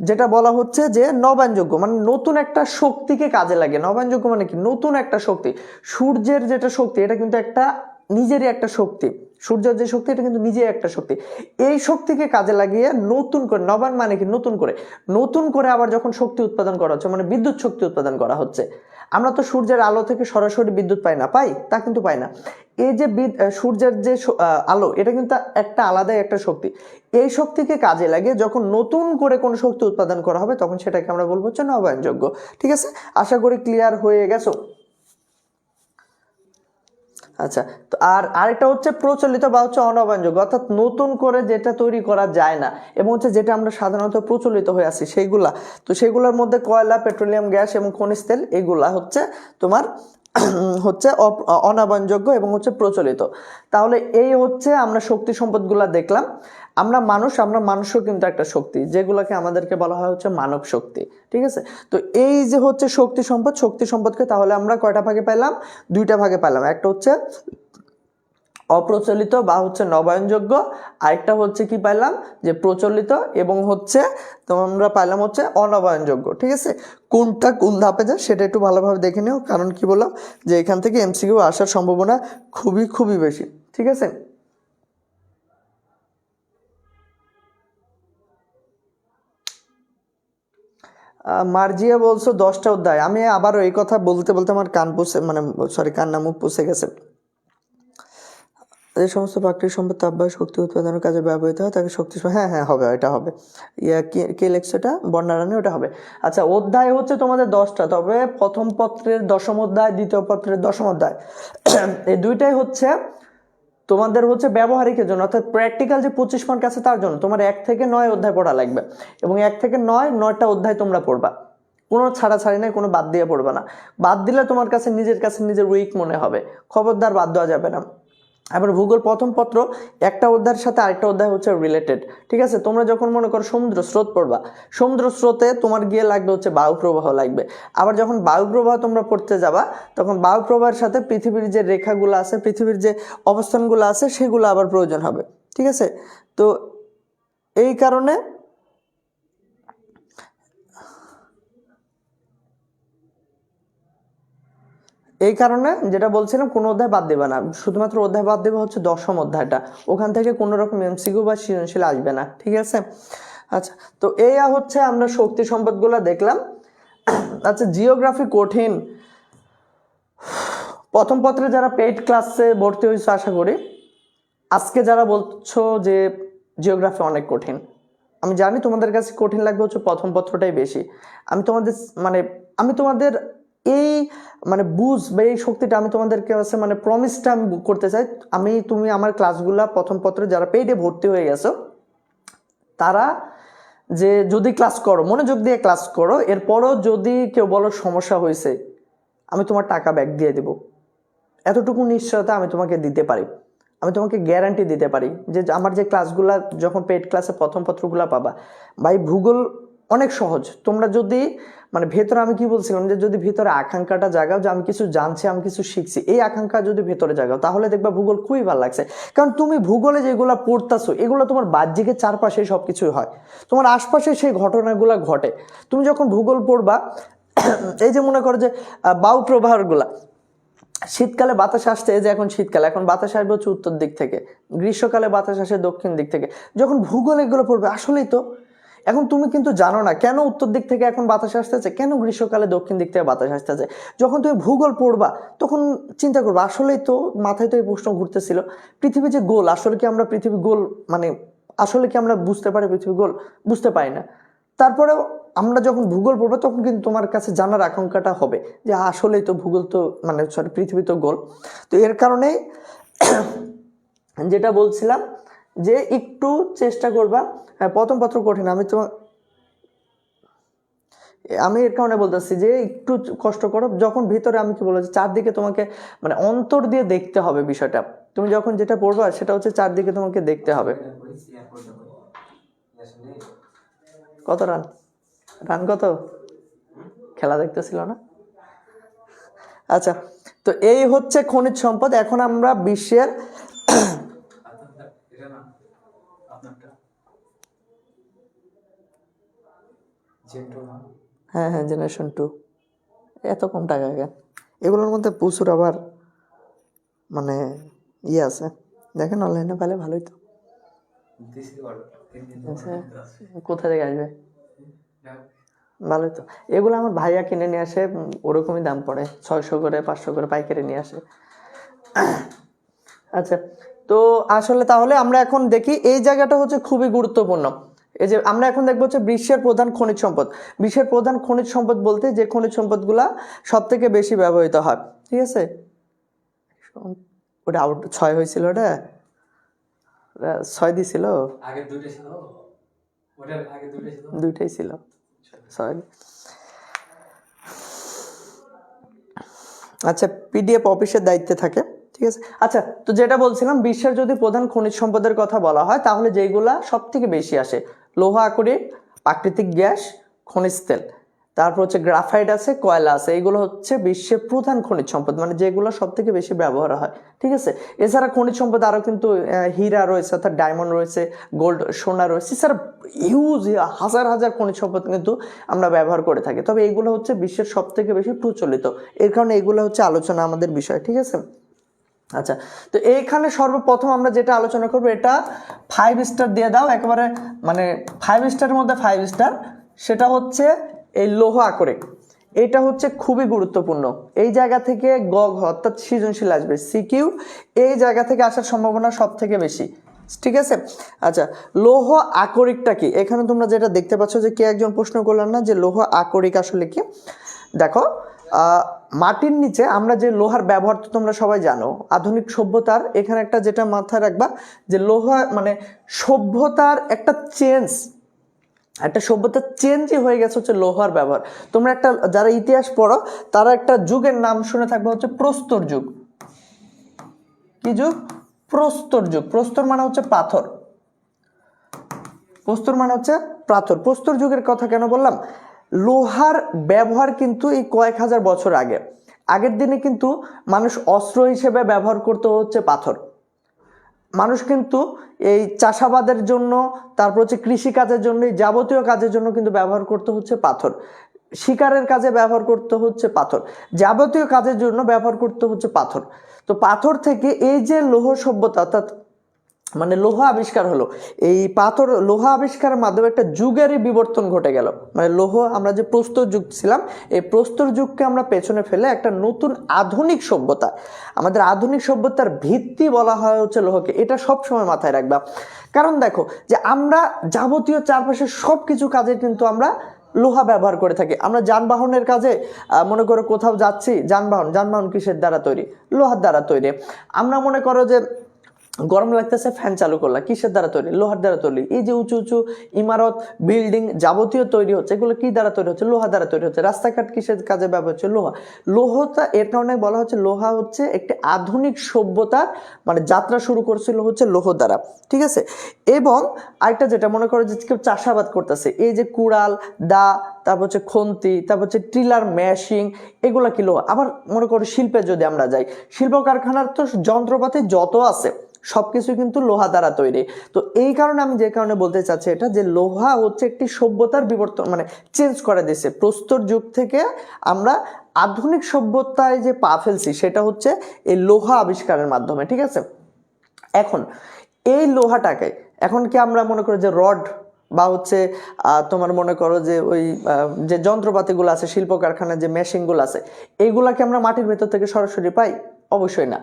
যেটা বলা হচ্ছে যে নবায়নযোগ্য মানে নতুন একটা শক্তিকে কাজে লাগে। নবায়নযোগ্য মানে কি? নতুন একটা শক্তি। সূর্যের যেটা শক্তি, এটা কিন্তু একটা নিজেরই একটা শক্তি, সূর্যের যে শক্তি এটা কিন্তু নিজেই একটা শক্তি। এই শক্তিকে কাজে লাগিয়ে নতুন করে, নবায়ন মানে কি? নতুন করে আবার যখন শক্তি উৎপাদন করা হচ্ছে, মানে বিদ্যুৎ শক্তি উৎপাদন করা হচ্ছে। আমরা তো সূর্যের আলো থেকে সরাসরি বিদ্যুৎ পাই না, পাই? তা কিন্তু পাই না। এই যে সূর্যের যে আলো, এটা কিন্তু একটা আলাদাই একটা শক্তি। এই শক্তিকে কাজে লাগিয়ে যখন নতুন করে কোনো শক্তি উৎপাদন করা হবে তখন সেটাকে আমরা বলবো হচ্ছে নবায়নযোগ্য। ঠিক আছে, আশা করি ক্লিয়ার হয়ে গেছো। আচ্ছা, তো আরেকটা হচ্ছে প্রচলিত বা হচ্ছে অনবায়নযোগ্য, অর্থাৎ নতুন করে যেটা তৈরি করা যায় না, এবং হচ্ছে যেটা আমরা সাধারণত প্রচলিত হয়ে আছি সেইগুলা। তো সেগুলোর মধ্যে কয়লা, পেট্রোলিয়াম গ্যাস এবং খনিজ তেল, এগুলা হচ্ছে তোমার হচ্ছে অনবায়নযোগ্য এবং হচ্ছে প্রচলিত। তাহলে এই হচ্ছে আমরা শক্তি সম্পদগুলা দেখলাম। আমরা মানুষও কিন্তু একটা শক্তি, যেগুলোকে আমাদেরকে বলা হয় হচ্ছে মানব শক্তি। ঠিক আছে, তো এই যে হচ্ছে শক্তি সম্পদকে তাহলে আমরা কয়টা ভাগে পাইলাম? দুইটা ভাগে পাইলাম। একটা হচ্ছে অপ্রচলিত বা হচ্ছে নবায়নযোগ্য, আরেকটা হচ্ছে কি পাইলাম যে প্রচলিত, এবং হচ্ছে আমরা পাইলাম হচ্ছে অনবায়নযোগ্য। ঠিক আছে, কোনটা কোন ধাপে যায় সেটা একটু ভালোভাবে দেখে নিও, কারণ কি বললাম যে এখান থেকে এমসিকিউ আসার সম্ভাবনা খুবই বেশি। ঠিক আছে, মার্জিয়া বলছো 10টা অধ্যায়। আমি আবারও এই কথা বলতে বলতে আমার কান পুষে মানে সরি কান্না মুখ পুষে গেছে। যে সমস্ত প্রাকৃতিক সম্পদ তাপবায়ু শক্তি উৎপাদনের কাজে ব্যবহৃত হয় তাকে শক্তি, হ্যাঁ হবে, এটা হবে। কে লেখছে এটা? বর্ণারানি, ওটা হবে। আচ্ছা, অধ্যায় হচ্ছে তোমাদের 10টা, তবে প্রথম পত্রের 10ম অধ্যায়, দ্বিতীয় পত্রের 10ম অধ্যায় এই দুইটাই হচ্ছে তোমাদের হচ্ছে ব্যবহারিকের জন্য, অর্থাৎ প্র্যাকটিক্যাল যে 25 মার্ক আছে তার জন্য তোমার 1 থেকে 9 অধ্যায় পড়া লাগবে, এবং 1 থেকে 9টা অধ্যায় তোমরা পড়বা, কোনো ছাড়াছাড়ি নেই, কোনো বাদ দিয়ে পড়বা না। বাদ দিলে তোমার কাছে নিজের উইক মনে হবে, খবরদার বাদ দেওয়া যাবে না। আবার ভূগোল প্রথম পত্র একটা অধ্যায়ের সাথে আরেকটা অধ্যায় হচ্ছে রিলেটেড। ঠিক আছে, তোমরা যখন মনে করো সমুদ্র স্রোত পড়বা, সমুদ্র স্রোতে তোমার গিয়ে লাগবে হচ্ছে বায়ু প্রবাহ লাগবে। আবার যখন বায়ু প্রবাহ তোমরা পড়তে যাবা, তখন বায়ু প্রবাহের সাথে পৃথিবীর যে রেখাগুলো আছে, পৃথিবীর যে অবস্থানগুলো আছে, সেগুলো আবার প্রয়োজন হবে। ঠিক আছে, তো এই কারণে যেটা বলছিলাম, কোনো অধ্যায় বাদ দেবে না, শুধুমাত্র অধ্যায় বাদ দেবে হচ্ছে 10ম অধ্যায়টা, ওখান থেকে কোনো রকম এমসিকিউ বা সৃজনশীল আসবে না। ঠিক আছে, আচ্ছা, তো এই হচ্ছে আমরা শক্তি সম্পদগুলো দেখলাম। আচ্ছা, জিওগ্রাফি কঠিন। প্রথম পত্রে যারা পেইড ক্লাসে ভর্তি হয়েছে, আশা করি আজকে যারা বলছো যে জিওগ্রাফি অনেক কঠিন, আমি জানি তোমাদের কাছে কঠিন লাগবে হচ্ছে প্রথম পত্রটাই বেশি। আমি তোমাদের এই বুঝ বা এই শক্তিটা আমি তোমাদের কাছে প্রমিসটা আমি করতে চাই। তুমি আমার ক্লাসগুলা প্রথম পত্রে যারা পেইডে ভর্তি হয়ে গেছো, তারা যে যদি ক্লাস করো, মনোযোগ দিয়ে ক্লাস করো, এরপরও যদি কেউ বলো সমস্যা হয়েছে, আমি তোমার টাকা ব্যাক দিয়ে দেব, এতটুকু নিশ্চয়তা আমি তোমাকে দিতে পারি। আমি তোমাকে গ্যারান্টি দিতে পারি যে আমার যে ক্লাসগুলা, যখন পেইড ক্লাসে প্রথম পত্রগুলা পাবা, ভাই ভূগোল অনেক সহজ। তোমরা যদি ভেতরে, আমি কি বলছিলাম যে যদি ভেতরে আকাঙ্ক্ষাটা জাগাও যে আমি কিছু জানছি, আমি কিছু শিখছি, এই আকাঙ্ক্ষা যদি ভেতরে জাগাও, তাহলে দেখবা ভূগোল খুবই ভালো লাগছে। কারণ তুমি ভূগোলে যেগুলো পড়তেছো, এগুলো তোমার বাহ্যিকের চারপাশে সব কিছুই হয়, তোমার আশপাশে সেই ঘটনাগুলো ঘটে। তুমি যখন ভূগোল পড়বা, এই যে মনে করো যে বায়ু প্রবাহগুলা, শীতকালে বাতাস আসছে, এই যে এখন শীতকালে, এখন বাতাস আসবে হচ্ছে উত্তর দিক থেকে, গ্রীষ্মকালে বাতাস আসে দক্ষিণ দিক থেকে। যখন ভূগোল এগুলো পড়বে, আসলেই তো এখন তুমি কিন্তু জানো না কেন উত্তর দিক থেকে এখন বাতাস আসতেছে, কেন গ্রীষ্মকালে দক্ষিণ দিক থেকে বাতাস আসতেছে। যখন তুমি ভূগোল পড়বা, তখন চিন্তা করবা, আসলেই তো মাথায় তো এই প্রশ্ন ঘুরতেছিল, পৃথিবী যে গোল, আসলে কি আমরা পৃথিবী গোল আসলে কি আমরা বুঝতে পারি পৃথিবী গোল? বুঝতে পারি না। তারপরেও আমরা যখন ভূগোল পড়বো, তখন কিন্তু তোমার কাছে জানার আকাঙ্ক্ষাটা হবে যে আসলেই তো ভূগোল তো পৃথিবী তো গোল। তো এর কারণে যেটা বলছিলাম যে একটু চেষ্টা করবা। প্রথম পত্র কঠিন, আমি এর কারণে বলতেছি যে একটু কষ্ট করো। যখন ভিতরে, আমি কি বলছি, চারদিকে তোমাকে অন্তর দিয়ে দেখতে হবে বিষয়টা। তুমি যখন যেটা পড়বা, সেটা হচ্ছে চারদিকে তোমাকে দেখতে হবে। কত রান কত? খেলা দেখতেছিল না? আচ্ছা, তো এই হচ্ছে খনিজ সম্পদ। এখন আমরা বিশ্বের হ্যাঁ জেনারেশন 2 এত কম টাকা কেন? এগুলোর মধ্যে প্রচুর আবার আছে, দেখেন অনলাইনে পেলে ভালোই তো। কোথা থেকে আসবে? ভালোই তো। এগুলো আমার ভাইয়া কিনে নিয়ে আসে, ওরকমই দাম পড়ে, 600 করে 500 করে পাইকারি নিয়ে আসে। আচ্ছা, তো আসলে তাহলে আমরা এখন দেখি, এই জায়গাটা হচ্ছে খুবই গুরুত্বপূর্ণ। এই যে আমরা এখন দেখবো হচ্ছে বিশ্বের প্রধান খনিজ সম্পদ। বিশ্বের প্রধান খনিজ সম্পদ বলতে যে খনিজ সম্পদগুলা সব থেকে বেশি ব্যবহৃত হয়। ঠিক আছে, ওটা আউট 6 হয়েছিল, ওটা 6 দিছিল, দুইটাই ছিল 6। আচ্ছা, পিডিএফ অফিসের দায়িত্বে থাকে। ঠিক আছে। আচ্ছা, তো যেটা বলছিলাম, বিশ্বের যদি প্রধান খনিজ সম্পদের কথা বলা হয় তাহলে যেগুলা সব থেকে বেশি আসে, লৌহ আকরিক, প্রাকৃতিক গ্যাস, খনিজ তেল, তারপর হচ্ছে গ্রাফাইট আছে, কয়লা আছে, এইগুলো হচ্ছে বিশ্বের প্রধান খনিজ সম্পদ, মানে যেগুলো সব থেকে বেশি ব্যবহার হয়। ঠিক আছে। এছাড়া খনিজ সম্পদ আরও কিন্তু হীরা রয়েছে, অর্থাৎ ডায়মন্ড রয়েছে, গোল্ড সোনা রয়েছে, এছাড়া হিউজ হাজার হাজার খনিজ সম্পদ কিন্তু আমরা ব্যবহার করে থাকি। তবে এইগুলো হচ্ছে বিশ্বের সব থেকে বেশি প্রচলিত, এর কারণে এগুলো হচ্ছে আলোচনা আমাদের বিষয়। ঠিক আছে। আচ্ছা, তো এইখানে সর্বপ্রথম আমরা যেটা আলোচনা করবো, এটা 5 স্টার দিয়ে দাও একেবারে, মানে 5 স্টারের মধ্যে 5 স্টার, সেটা হচ্ছে এই লৌহ আকরিক। এটা হচ্ছে খুবই গুরুত্বপূর্ণ। এই জায়গা থেকে গ ঘ অর্থাৎ সৃজনশীল আসবে, সিকিউ এই জায়গা থেকে আসার সম্ভাবনা সব থেকে বেশি। ঠিক আছে। আচ্ছা, লৌহ আকরিকটা কি? এখানে তোমরা যেটা দেখতে পাচ্ছ যে কে একজন প্রশ্ন করলেন না যে লৌহ আকরিক আসলে কি। দেখো, মাটির নিচে আমরা যে লোহার ব্যবহার তো তোমরা সবাই জানো। আধুনিক সভ্যতার এখানে একটা যেটা মাথায় রাখবা যে লোহা মানে সভ্যতার একটা চেঞ্জ, একটা সভ্যতার চেঞ্জই হয়ে গেছে হচ্ছে লোহার ব্যবহার। তোমরা একটা যারা ইতিহাস পড়ো তারা একটা যুগের নাম শুনে থাকবে হচ্ছে প্রস্তর যুগ। কি যুগ? প্রস্তর যুগ। প্রস্তর মানে হচ্ছে পাথর, প্রস্তর মানে হচ্ছে পাথর। প্রস্তর যুগের কথা কেন বললাম? লোহার ব্যবহার কিন্তু এই কয়েক হাজার বছর আগের দিনে কিন্তু মানুষ অস্ত্র হিসেবে ব্যবহার করতে হচ্ছে পাথর। মানুষ কিন্তু এই চাষাবাদের জন্য, তারপর হচ্ছে কৃষিকাজের জন্য, যাবতীয় কাজের জন্য কিন্তু ব্যবহার করতে হচ্ছে পাথর। শিকারের কাজে ব্যবহার করতে হচ্ছে পাথর, যাবতীয় কাজের জন্য ব্যবহার করতে হচ্ছে পাথর। তো পাথর থেকে এই যে লৌহ সভ্যতা অর্থাৎ মানে লোহা আবিষ্কার হলো, এই পাথর লোহা আবিষ্কারের মাধ্যমে একটা যুগেরই বিবর্তন ঘটে গেল। মানে লৌহ, আমরা যে প্রস্তর যুগ ছিলাম, এই প্রস্তর যুগকে আমরা পেছনে ফেলে একটা নতুন আধুনিক সভ্যতা, আমাদের আধুনিক সভ্যতার ভিত্তি বলা হয় হচ্ছে লোহকে। এটা সব সময় মাথায় রাখবা। কারণ দেখো যে আমরা যাবতীয় চারপাশের সব কিছু কাজে কিন্তু আমরা লোহা ব্যবহার করে থাকি। আমরা যানবাহনের কাজে মনে করো কোথাও যাচ্ছি, যানবাহন কিসের দ্বারা তৈরি? লোহার দ্বারা তৈরি। আমরা মনে করো যে গরম লাগতেছে, ফ্যান চালু করলাম, কিসের দ্বারা তৈরি? লোহার দ্বারা তৈরি। এই যে উঁচু উঁচু ইমারত, বিল্ডিং যাবতীয় তৈরি হচ্ছে, এগুলো কি দ্বারা তৈরি হচ্ছে? লোহা দ্বারা তৈরি হচ্ছে। রাস্তাঘাট কিসের কাজে ব্যবহার হচ্ছে? লোহা। লোহটা এর কারণে বলা হচ্ছে লোহা হচ্ছে একটি আধুনিক সভ্যতার মানে যাত্রা শুরু করছিল হচ্ছে লোহ দ্বারা। ঠিক আছে। এবং আরেকটা যেটা মনে করো যে কেউ চাষাবাদ করতেছে, এই যে কুড়াল, দা, তারপর হচ্ছে খন্তি, তারপর হচ্ছে টিলার, মেশিং, এগুলা কি লোহা। আবার মনে করো শিল্পে যদি আমরা যাই, শিল্প কারখানার তো যন্ত্রপাতি যত আছে সবকিছু কিন্তু লোহা দ্বারা তৈরি। তো এই কারণে আমি যে কারণে বলতে চাচ্ছি এটা, যে লোহা হচ্ছে একটি সভ্যতার বিবর্তন, মানে চেঞ্জ করে দিয়েছে। প্রস্তর যুগ থেকে আমরা আধুনিক সভ্যতায় যে পা ফেলছি সেটা হচ্ছে এই লোহা আবিষ্কারের মাধ্যমে। ঠিক আছে। এখন এই লোহাটাকে এখন কি আমরা মনে করি যে রড বা হচ্ছে তোমার মনে করো যে ওই যে যন্ত্রপাতিগুলো আছে, শিল্প কারখানার যে মেশিনগুলো আছে, এইগুলাকে আমরা মাটির ভেতর থেকে সরাসরি পাই? অবশ্যই না।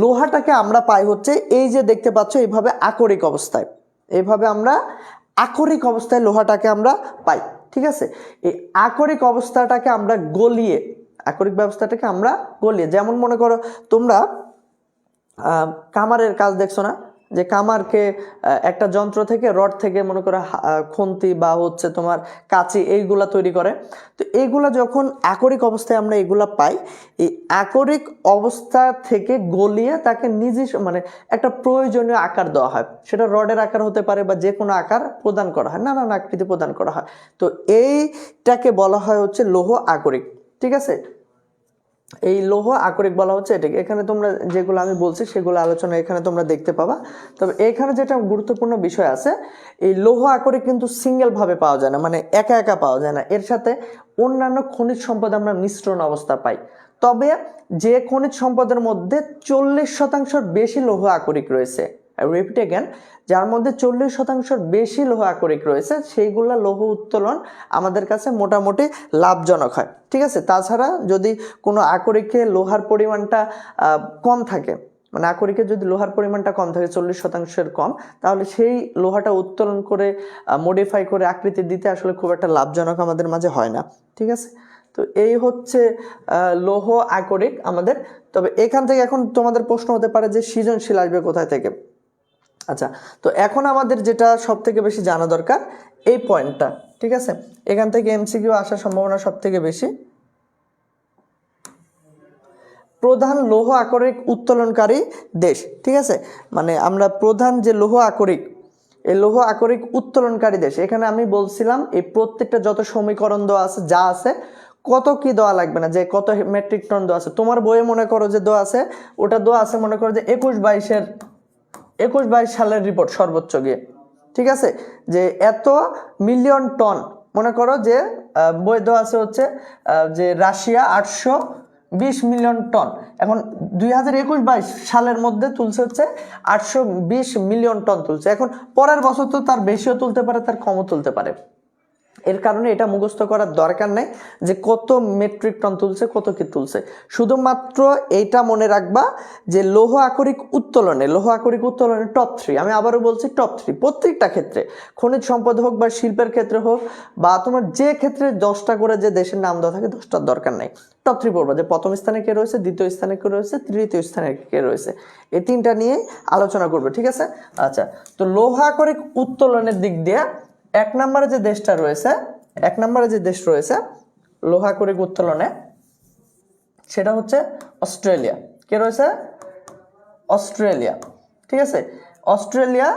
লোহাটাকে আমরা পাই হচ্ছে এই যে দেখতে পাচ্ছ এইভাবে আকরিক অবস্থায়, এইভাবে আমরা আকরিক অবস্থায় লোহাটাকে আমরা পাই। ঠিক আছে। এই আকরিক অবস্থাটাকে আমরা গলিয়ে, আকরিক ব্যবস্থাটাকে আমরা গলিয়ে, যেমন মনে করো তোমরা কামারের কাজ দেখছো না, যে কামারকে একটা যন্ত্র থেকে, রড থেকে মনে করো খন্তি বা হচ্ছে তোমার কাঁচি এইগুলা তৈরি করে। তো এইগুলা যখন আকরিক অবস্থায় আমরা এগুলা পাই, এই আকরিক অবস্থা থেকে গলিয়ে তাকে নিজস্ব মানে একটা প্রয়োজনীয় আকার দেওয়া হয়। সেটা রডের আকার হতে পারে বা যে কোনো আকার প্রদান করা হয়, নানান আকৃতি প্রদান করা হয়। তো এইটাকে বলা হয় হচ্ছে লৌহ আকরিক। ঠিক আছে। এই লৌহ আকরিক বলা হচ্ছে এটাকে। এখানে তোমরা যেগুলো আমি বলছি সেগুলো আলোচনা এখানে তোমরা দেখতে পাবা। তবে এখানে যেটা গুরুত্বপূর্ণ বিষয় আছে, এই লৌহ আকরিক কিন্তু সিঙ্গেল ভাবে পাওয়া যায় না, মানে একা একা পাওয়া যায় না। এর সাথে অন্যান্য খনিজ সম্পদ আমরা মিশ্রণ অবস্থা পাই। তবে যে খনিজ সম্পদের মধ্যে 40% বেশি লৌহ আকরিক রয়েছে, রিপিট এগেন, যার মধ্যে 40% বেশি লৌহ আকরিক রয়েছে, সেইগুলা লৌহ উত্তোলন আমাদের কাছে মোটামুটি লাভজনক হয়। ঠিক আছে। তাছাড়া যদি কোনো আকরিকে লোহার পরিমাণটা কম থাকে, মানে আকরিকে যদি লোহার পরিমাণটা কম থাকে 40%-এর কম, তাহলে সেই লোহাটা উত্তোলন করে মডিফাই করে আকৃতি দিতে আসলে খুব একটা লাভজনক আমাদের মাঝে হয় না। ঠিক আছে। তো এই হচ্ছে লৌহ আকরিক আমাদের। তবে এখান থেকে এখন তোমাদের প্রশ্ন হতে পারে যে সৃজনশীল আসবে কোথায় থেকে। আচ্ছা, তো এখন আমাদের যেটা সব থেকে বেশি জানা দরকার এই পয়েন্টটা। ঠিক আছে। এখান থেকে এমসিকিউ আসার সম্ভাবনা সব থেকে বেশি। প্রধান লৌহ আকরিক উত্তোলনকারী দেশ, ঠিক আছে, মানে আমরা প্রধান যে লৌহ আকরিক, এই লৌহ আকরিক উত্তোলনকারী দেশ, এখানে আমি বলছিলাম এই প্রত্যেকটা যত সমীকরণ দেওয়া আছে যা আছে কত কি দেওয়া লাগবে না, যে কত মেট্রিক টন দেওয়া আছে, তোমার বইয়ে মনে করো যে দেওয়া আছে, ওটা দেওয়া আছে মনে করো যে 21-22 সালের রিপোর্ট সর্বোচ্চ গিয়ে, ঠিক আছে, যে এত মিলিয়ন টন, মনে করো যে বই দেওয়া আছে হচ্ছে যে রাশিয়া 820 মিলিয়ন টন, এখন 2021-22 সালের মধ্যে তুলছে হচ্ছে 820 মিলিয়ন টন তুলছে। এখন পরের বছর তো তার বেশিও তুলতে পারে, তার কমও তুলতে পারে, এর কারণে এটা মুখস্থ করার দরকার নেই যে কত মেট্রিক টন তুলছে, কত কি তুলছে, শুধুমাত্র এইটা মনে রাখবা যে লৌহ আকরিক উত্তোলনে টপ 3, আমি আবারও বলছি টপ 3 প্রত্যেকটা ক্ষেত্রে, খনিজ সম্পদ হোক বা শিল্পের ক্ষেত্রে হোক বা তোমার যে ক্ষেত্রে 10টা করে যে দেশের নাম দেওয়া থাকে 10টার দরকার নেই, টপ 3 পড়বা যে প্রথম স্থানে কে রয়েছে, দ্বিতীয় স্থানে কে রয়েছে, তৃতীয় স্থানে কে রয়েছে, এই 3টা নিয়ে আলোচনা করবে, ঠিক আছে। আচ্ছা, তো লৌহ আকরিক উত্তোলনের দিক দিয়ে 1 নম্বরে যে দেশটা রয়েছে, 1 নম্বরে যে দেশ রয়েছে লৌহ আকরিক উত্তোলনে, সেটা হচ্ছে অস্ট্রেলিয়া। কে রয়েছে? অস্ট্রেলিয়া, ঠিক আছে। অস্ট্রেলিয়া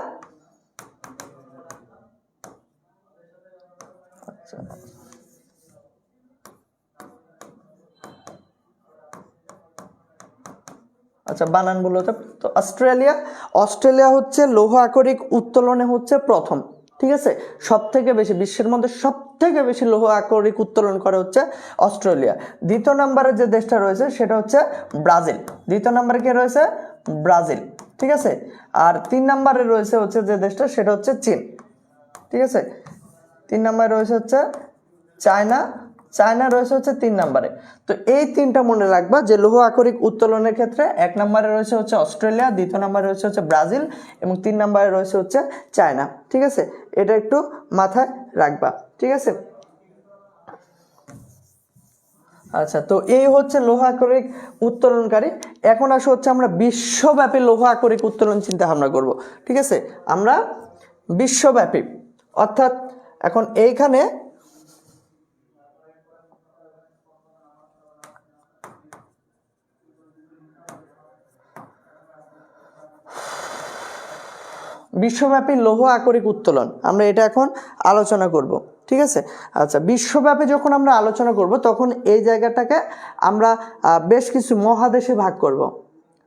আচ্ছা বানান বলো তো অস্ট্রেলিয়া হচ্ছে লৌহ আকরিক উত্তোলনে হচ্ছে প্রথম, ঠিক আছে, সব থেকে বেশি বিশ্বের মধ্যে সব থেকে বেশি লৌহ আকরিক উত্তোলন করে হচ্ছে অস্ট্রেলিয়া। দ্বিতীয় নম্বরে যে দেশটা রয়েছে সেটা হচ্ছে ব্রাজিল। দ্বিতীয় নম্বরে কে রয়েছে? ব্রাজিল, ঠিক আছে। আর 3 নম্বরে রয়েছে হচ্ছে যে দেশটা সেটা হচ্ছে চীন, ঠিক আছে। 3 নম্বরে রয়েছে হচ্ছে চায়না রয়েছে হচ্ছে 3 নম্বরে। তো এই 3টা মনে রাখবা যে লৌহ আকরিক উত্তোলনের ক্ষেত্রে 1 নম্বরে রয়েছে হচ্ছে অস্ট্রেলিয়া, দ্বিতীয় নম্বরে রয়েছে হচ্ছে ব্রাজিল এবং 3 নম্বরে রয়েছে হচ্ছে চায়না, ঠিক আছে। এটা একটু মাথায় রাখবা, ঠিক আছে। আচ্ছা, তো এই হচ্ছে লৌহ আকরিক উত্তোলনকারী। এখন আসো হচ্ছে আমরা বিশ্বব্যাপী লৌহ আকরিক উত্তোলন চিন্তা ভাবনা করব, ঠিক আছে। আমরা বিশ্বব্যাপী অর্থাৎ এখন এইখানে বিশ্বব্যাপী লৌহ আকরিক উত্তোলন আমরা এটা এখন আলোচনা করব, ঠিক আছে। আচ্ছা, বিশ্বব্যাপী যখন আমরা আলোচনা করব তখন এই জায়গাটাকে আমরা বেশ কিছু মহাদেশে ভাগ করব।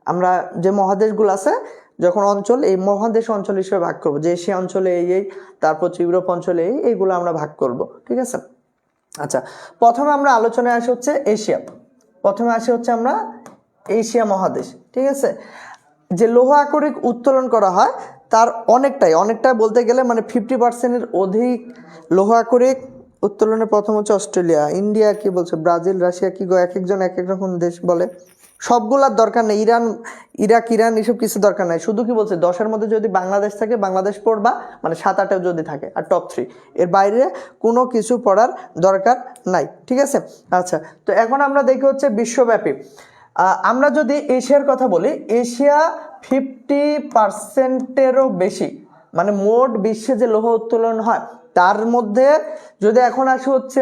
আমরা যে মহাদেশগুলো আছে যখন অঞ্চল, এই মহাদেশ অঞ্চল হিসেবে ভাগ করব, যে এশিয়া অঞ্চলে এই তারপর ইউরোপ অঞ্চলে এইগুলো আমরা ভাগ করব, ঠিক আছে। আচ্ছা, প্রথমে আমরা আলোচনায় আসি হচ্ছে এশিয়া। প্রথমে আসি হচ্ছে আমরা এশিয়া মহাদেশ, ঠিক আছে। যে লৌহ আকরিক উত্তোলন করা হয় তার অনেকটাই বলতে গেলে মানে 50%-এর অধিক লৌহ আকরিক উত্তোলনের প্রথম হচ্ছে অস্ট্রেলিয়া। ইন্ডিয়া কি বলছে, ব্রাজিল, রাশিয়া কি গো, এক একজন এক এক রকম দেশ বলে, সবগুলার দরকার নেই। ইরাক এসব কিছু দরকার নাই। শুধু কি বলছে 10-এর মধ্যে যদি বাংলাদেশ থাকে বাংলাদেশ পড়বা, মানে 7-8 যদি থাকে, আর টপ 3 এর বাইরে কোনো কিছু পড়ার দরকার নাই, ঠিক আছে। আচ্ছা, তো এখন আমরা দেখি হচ্ছে বিশ্বব্যাপী। আমরা যদি এশিয়ার কথা বলি, এশিয়া 50%-এরও বেশি, মানে মোট বিশ্বে যে লৌহ উত্তোলন হয় তার মধ্যে যদি এখন আসে হচ্ছে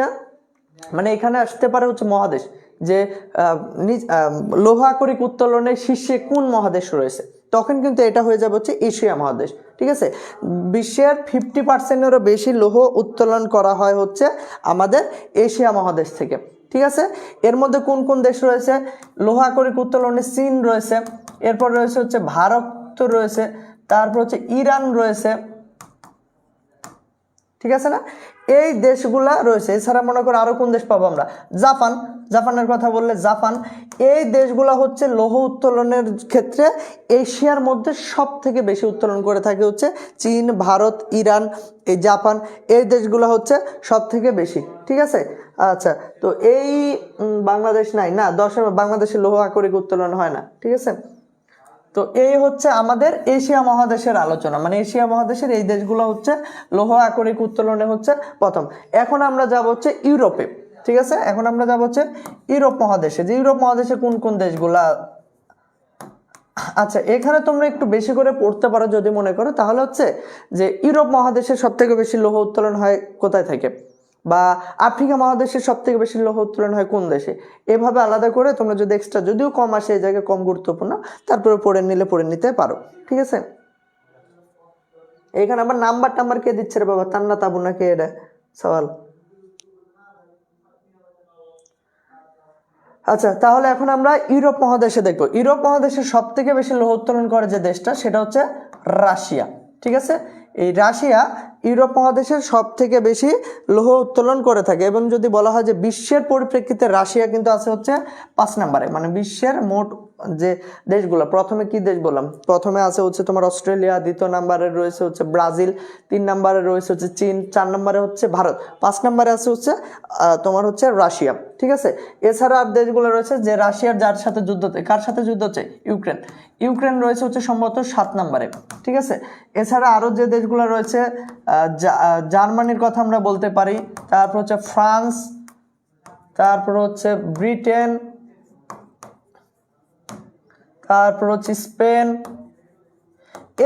মানে এখানে আসতে পারে হচ্ছে মহাদেশ, যে লৌহ আকরিক উত্তোলনের শীর্ষে কোন মহাদেশ রয়েছে, তখন কিন্তু এটা হয়ে যাবে হচ্ছে এশিয়া মহাদেশ, ঠিক আছে। বিশ্বের 50%-এরও বেশি লৌহ উত্তোলন করা হয় হচ্ছে আমাদের এশিয়া মহাদেশ থেকে, ঠিক আছে। এর মধ্যে কোন কোন দেশ রয়েছে? লৌহ আকরিক উত্তোলনে চীন রয়েছে, এরপর রয়েছে হচ্ছে ভারত রয়েছে, তারপর হচ্ছে ইরান রয়েছে, ঠিক আছে না। এই দেশগুলা রয়েছে। এছাড়া মনে করো আরো কোন দেশ পাবো আমরা? জাপানের কথা বললে জাপান। এই দেশগুলা হচ্ছে লৌহ উত্তোলনের ক্ষেত্রে এশিয়ার মধ্যে সব থেকে বেশি উত্তোলন করে থাকে হচ্ছে চীন, ভারত, ইরান, এই জাপান, এই দেশগুলো হচ্ছে সব থেকে বেশি, ঠিক আছে। আচ্ছা, তো এই বাংলাদেশ নাই না, বাংলাদেশে লৌহ আকরিক উত্তোলন হয় না, ঠিক আছে। তো এই হচ্ছে আমাদের এশিয়া মহাদেশের আলোচনা, মানে এশিয়া মহাদেশের এই দেশগুলো হচ্ছে লৌহ আকরিক উত্তোলনে হচ্ছে প্রথম। এখন আমরা যাব হচ্ছে ইউরোপে, ঠিক আছে। এখন আমরা যাব হচ্ছে ইউরোপ মহাদেশে, যে ইউরোপ মহাদেশে কোন কোন দেশগুলা। আচ্ছা, এখানে তোমরা একটু বেশি করে পড়তে পারো যদি মনে করো, তাহলে হচ্ছে যে ইউরোপ মহাদেশে সব থেকে বেশি লৌহ উত্তোলন হয় কোথায় থেকে? বা আফ্রিকা মহাদেশের সব থেকে বেশি লৌহ উত্তোলন হয় কোন দেশে, এভাবে আলাদা করে তোমরা যদি এক্সট্রা যদিও কম আসে এই জায়গায় কম গুরুত্বপূর্ণ তারপরে পড়ে নিতে পারো, ঠিক আছে। এখানে আবার নাম্বার কে দিচ্ছে রে বাবা, তান্না তাবু না কে এটা সওয়াল। আচ্ছা, তাহলে এখন আমরা ইউরোপ মহাদেশে দেখবো। ইউরোপ মহাদেশের সব থেকে বেশি লৌহ উত্তোলন করে যে দেশটা সেটা হচ্ছে রাশিয়া, ঠিক আছে। এই রাশিয়া ইউরোপ মহাদেশের সব থেকে বেশি লৌহ উত্তোলন করে থাকে এবং যদি বলা হয় যে বিশ্বের পরিপ্রেক্ষিতে রাশিয়া কিন্তু আছে হচ্ছে 5 নম্বরে, মানে বিশ্বের মোট যে দেশগুলো, প্রথমে কি দেশ বললাম, প্রথমে আছে হচ্ছে তোমার অস্ট্রেলিয়া, দ্বিতীয় নম্বরে রয়েছে হচ্ছে ব্রাজিল, 3 নম্বরে রয়েছে হচ্ছে চীন, 4 নম্বরে হচ্ছে ভারত, 5 নম্বরে আছে হচ্ছে তোমার হচ্ছে রাশিয়া, ঠিক আছে। এছাড়া আর দেশগুলো রয়েছে যে রাশিয়ার যার সাথে যুদ্ধ হচ্ছে, কার সাথে যুদ্ধ হচ্ছে, ইউক্রেন রয়েছে হচ্ছে সম্ভবত 7 নম্বরে, ঠিক আছে। এছাড়া আরও যে দেশগুলো রয়েছে জার্মানির কথা আমরা বলতে পারি, তারপর হচ্ছে ফ্রান্স, তারপর হচ্ছে ব্রিটেন, তারপর হচ্ছে স্পেন,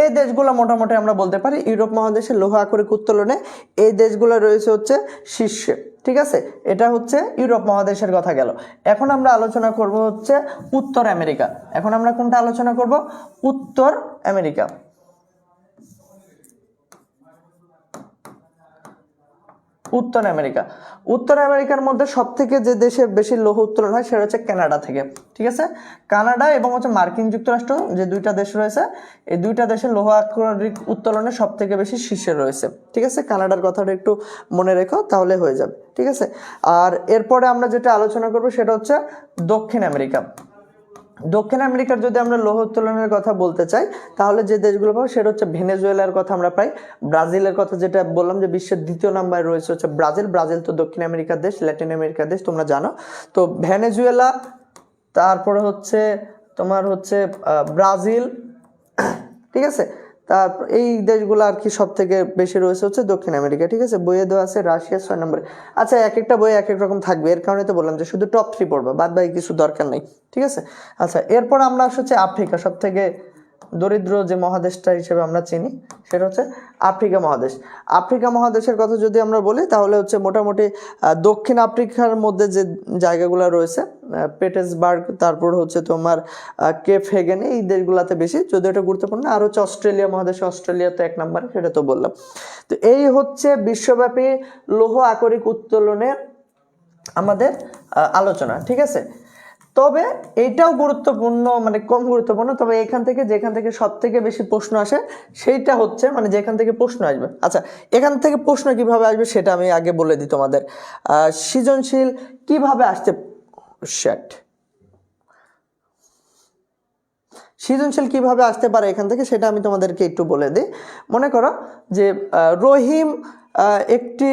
এই দেশগুলো মোটামুটি আমরা বলতে পারি ইউরোপ মহাদেশে লৌহ আকরিক উত্তোলনে এই দেশগুলো রয়েছে হচ্ছে শীর্ষে, ঠিক আছে। এটা হচ্ছে ইউরোপ মহাদেশের কথা গেল। এখন আমরা আলোচনা করব হচ্ছে উত্তর আমেরিকা। এখন আমরা কোনটা আলোচনা করব, উত্তর আমেরিকা। উত্তর আমেরিকার মধ্যে সব থেকে যে দেশে বেশি লৌহ উত্তোলন হয় সেটা হচ্ছে কানাডা থেকে, ঠিক আছে। কানাডা এবং হচ্ছে মার্কিন যুক্তরাষ্ট্র যে দুইটা দেশ রয়েছে, এই দুইটা দেশের লৌহ আকরিক উত্তোলনে সব থেকে বেশি শীর্ষে রয়েছে, ঠিক আছে। কানাডার কথাটা একটু মনে রেখো তাহলে হয়ে যাবে, ঠিক আছে। আর এরপরে আমরা যেটা আলোচনা করব সেটা হচ্ছে দক্ষিণ আমেরিকা। দক্ষিণ আমেরিকার যদি আমরা লৌহ উত্তোলনের কথা বলতে চাই তাহলে যে দেশগুলো পাবো সেটা হচ্ছে ভেনেজুয়েলার কথা আমরা পাই, ব্রাজিলের কথা যেটা বললাম যে বিশ্বের দ্বিতীয় নম্বরে রয়েছে হচ্ছে ব্রাজিল তো দক্ষিণ আমেরিকার দেশ, ল্যাটিন আমেরিকার দেশ তোমরা জানো। তো ভেনেজুয়েলা, তারপরে হচ্ছে তোমার হচ্ছে ব্রাজিল, ঠিক আছে। তারপর এই দেশগুলো আর কি সব থেকে বেশি রয়েছে হচ্ছে দক্ষিণ আমেরিকা, ঠিক আছে। বইয়ে দেওয়া আছে রাশিয়া 6 নম্বরে। আচ্ছা, এক একটা বই এক এক রকম থাকবে, এর কারণে তো বললাম যে শুধু টপ 3 পড়বা, বাদ বাকি কিছু দরকার নেই, ঠিক আছে। আচ্ছা, এরপর আমরা হচ্ছে আফ্রিকা, সব থেকে দরিদ্র যে মহাদেশটা হিসেবে আমরা চিনি সেটা হচ্ছে আফ্রিকা মহাদেশের কথা যদি আমরা বলি তাহলে হচ্ছে মোটামুটি দক্ষিণ আফ্রিকার মধ্যে যে জায়গাগুলো রয়েছে পেটেসবার্গ, তারপর হচ্ছে তোমার কেপ হেগেন, এই দেশগুলোতে বেশি, যদি এটা গুরুত্বপূর্ণ। আর হচ্ছে অস্ট্রেলিয়া মহাদেশে, অস্ট্রেলিয়া তো 1 নম্বরে, সেটা তো বললাম। তো এই হচ্ছে বিশ্বব্যাপী লৌহ আকরিক উত্তোলনের আমাদের আলোচনা, ঠিক আছে। তবে এটাও গুরুত্বপূর্ণ, মানে কম গুরুত্বপূর্ণ, তবে যেখান থেকে সব থেকে বেশি প্রশ্ন আসে সেইটা হচ্ছে মানে যেখান থেকে প্রশ্ন আসবে। আচ্ছা, এখান থেকে প্রশ্ন কিভাবে আসবে সেটা আমি আগে বলে দিই তোমাদের। সৃজনশীল কিভাবে আসতে সৃজনশীল কিভাবে আসতে পারে এখান থেকে সেটা আমি তোমাদেরকে একটু বলে দিই। মনে করো যে রহিম একটি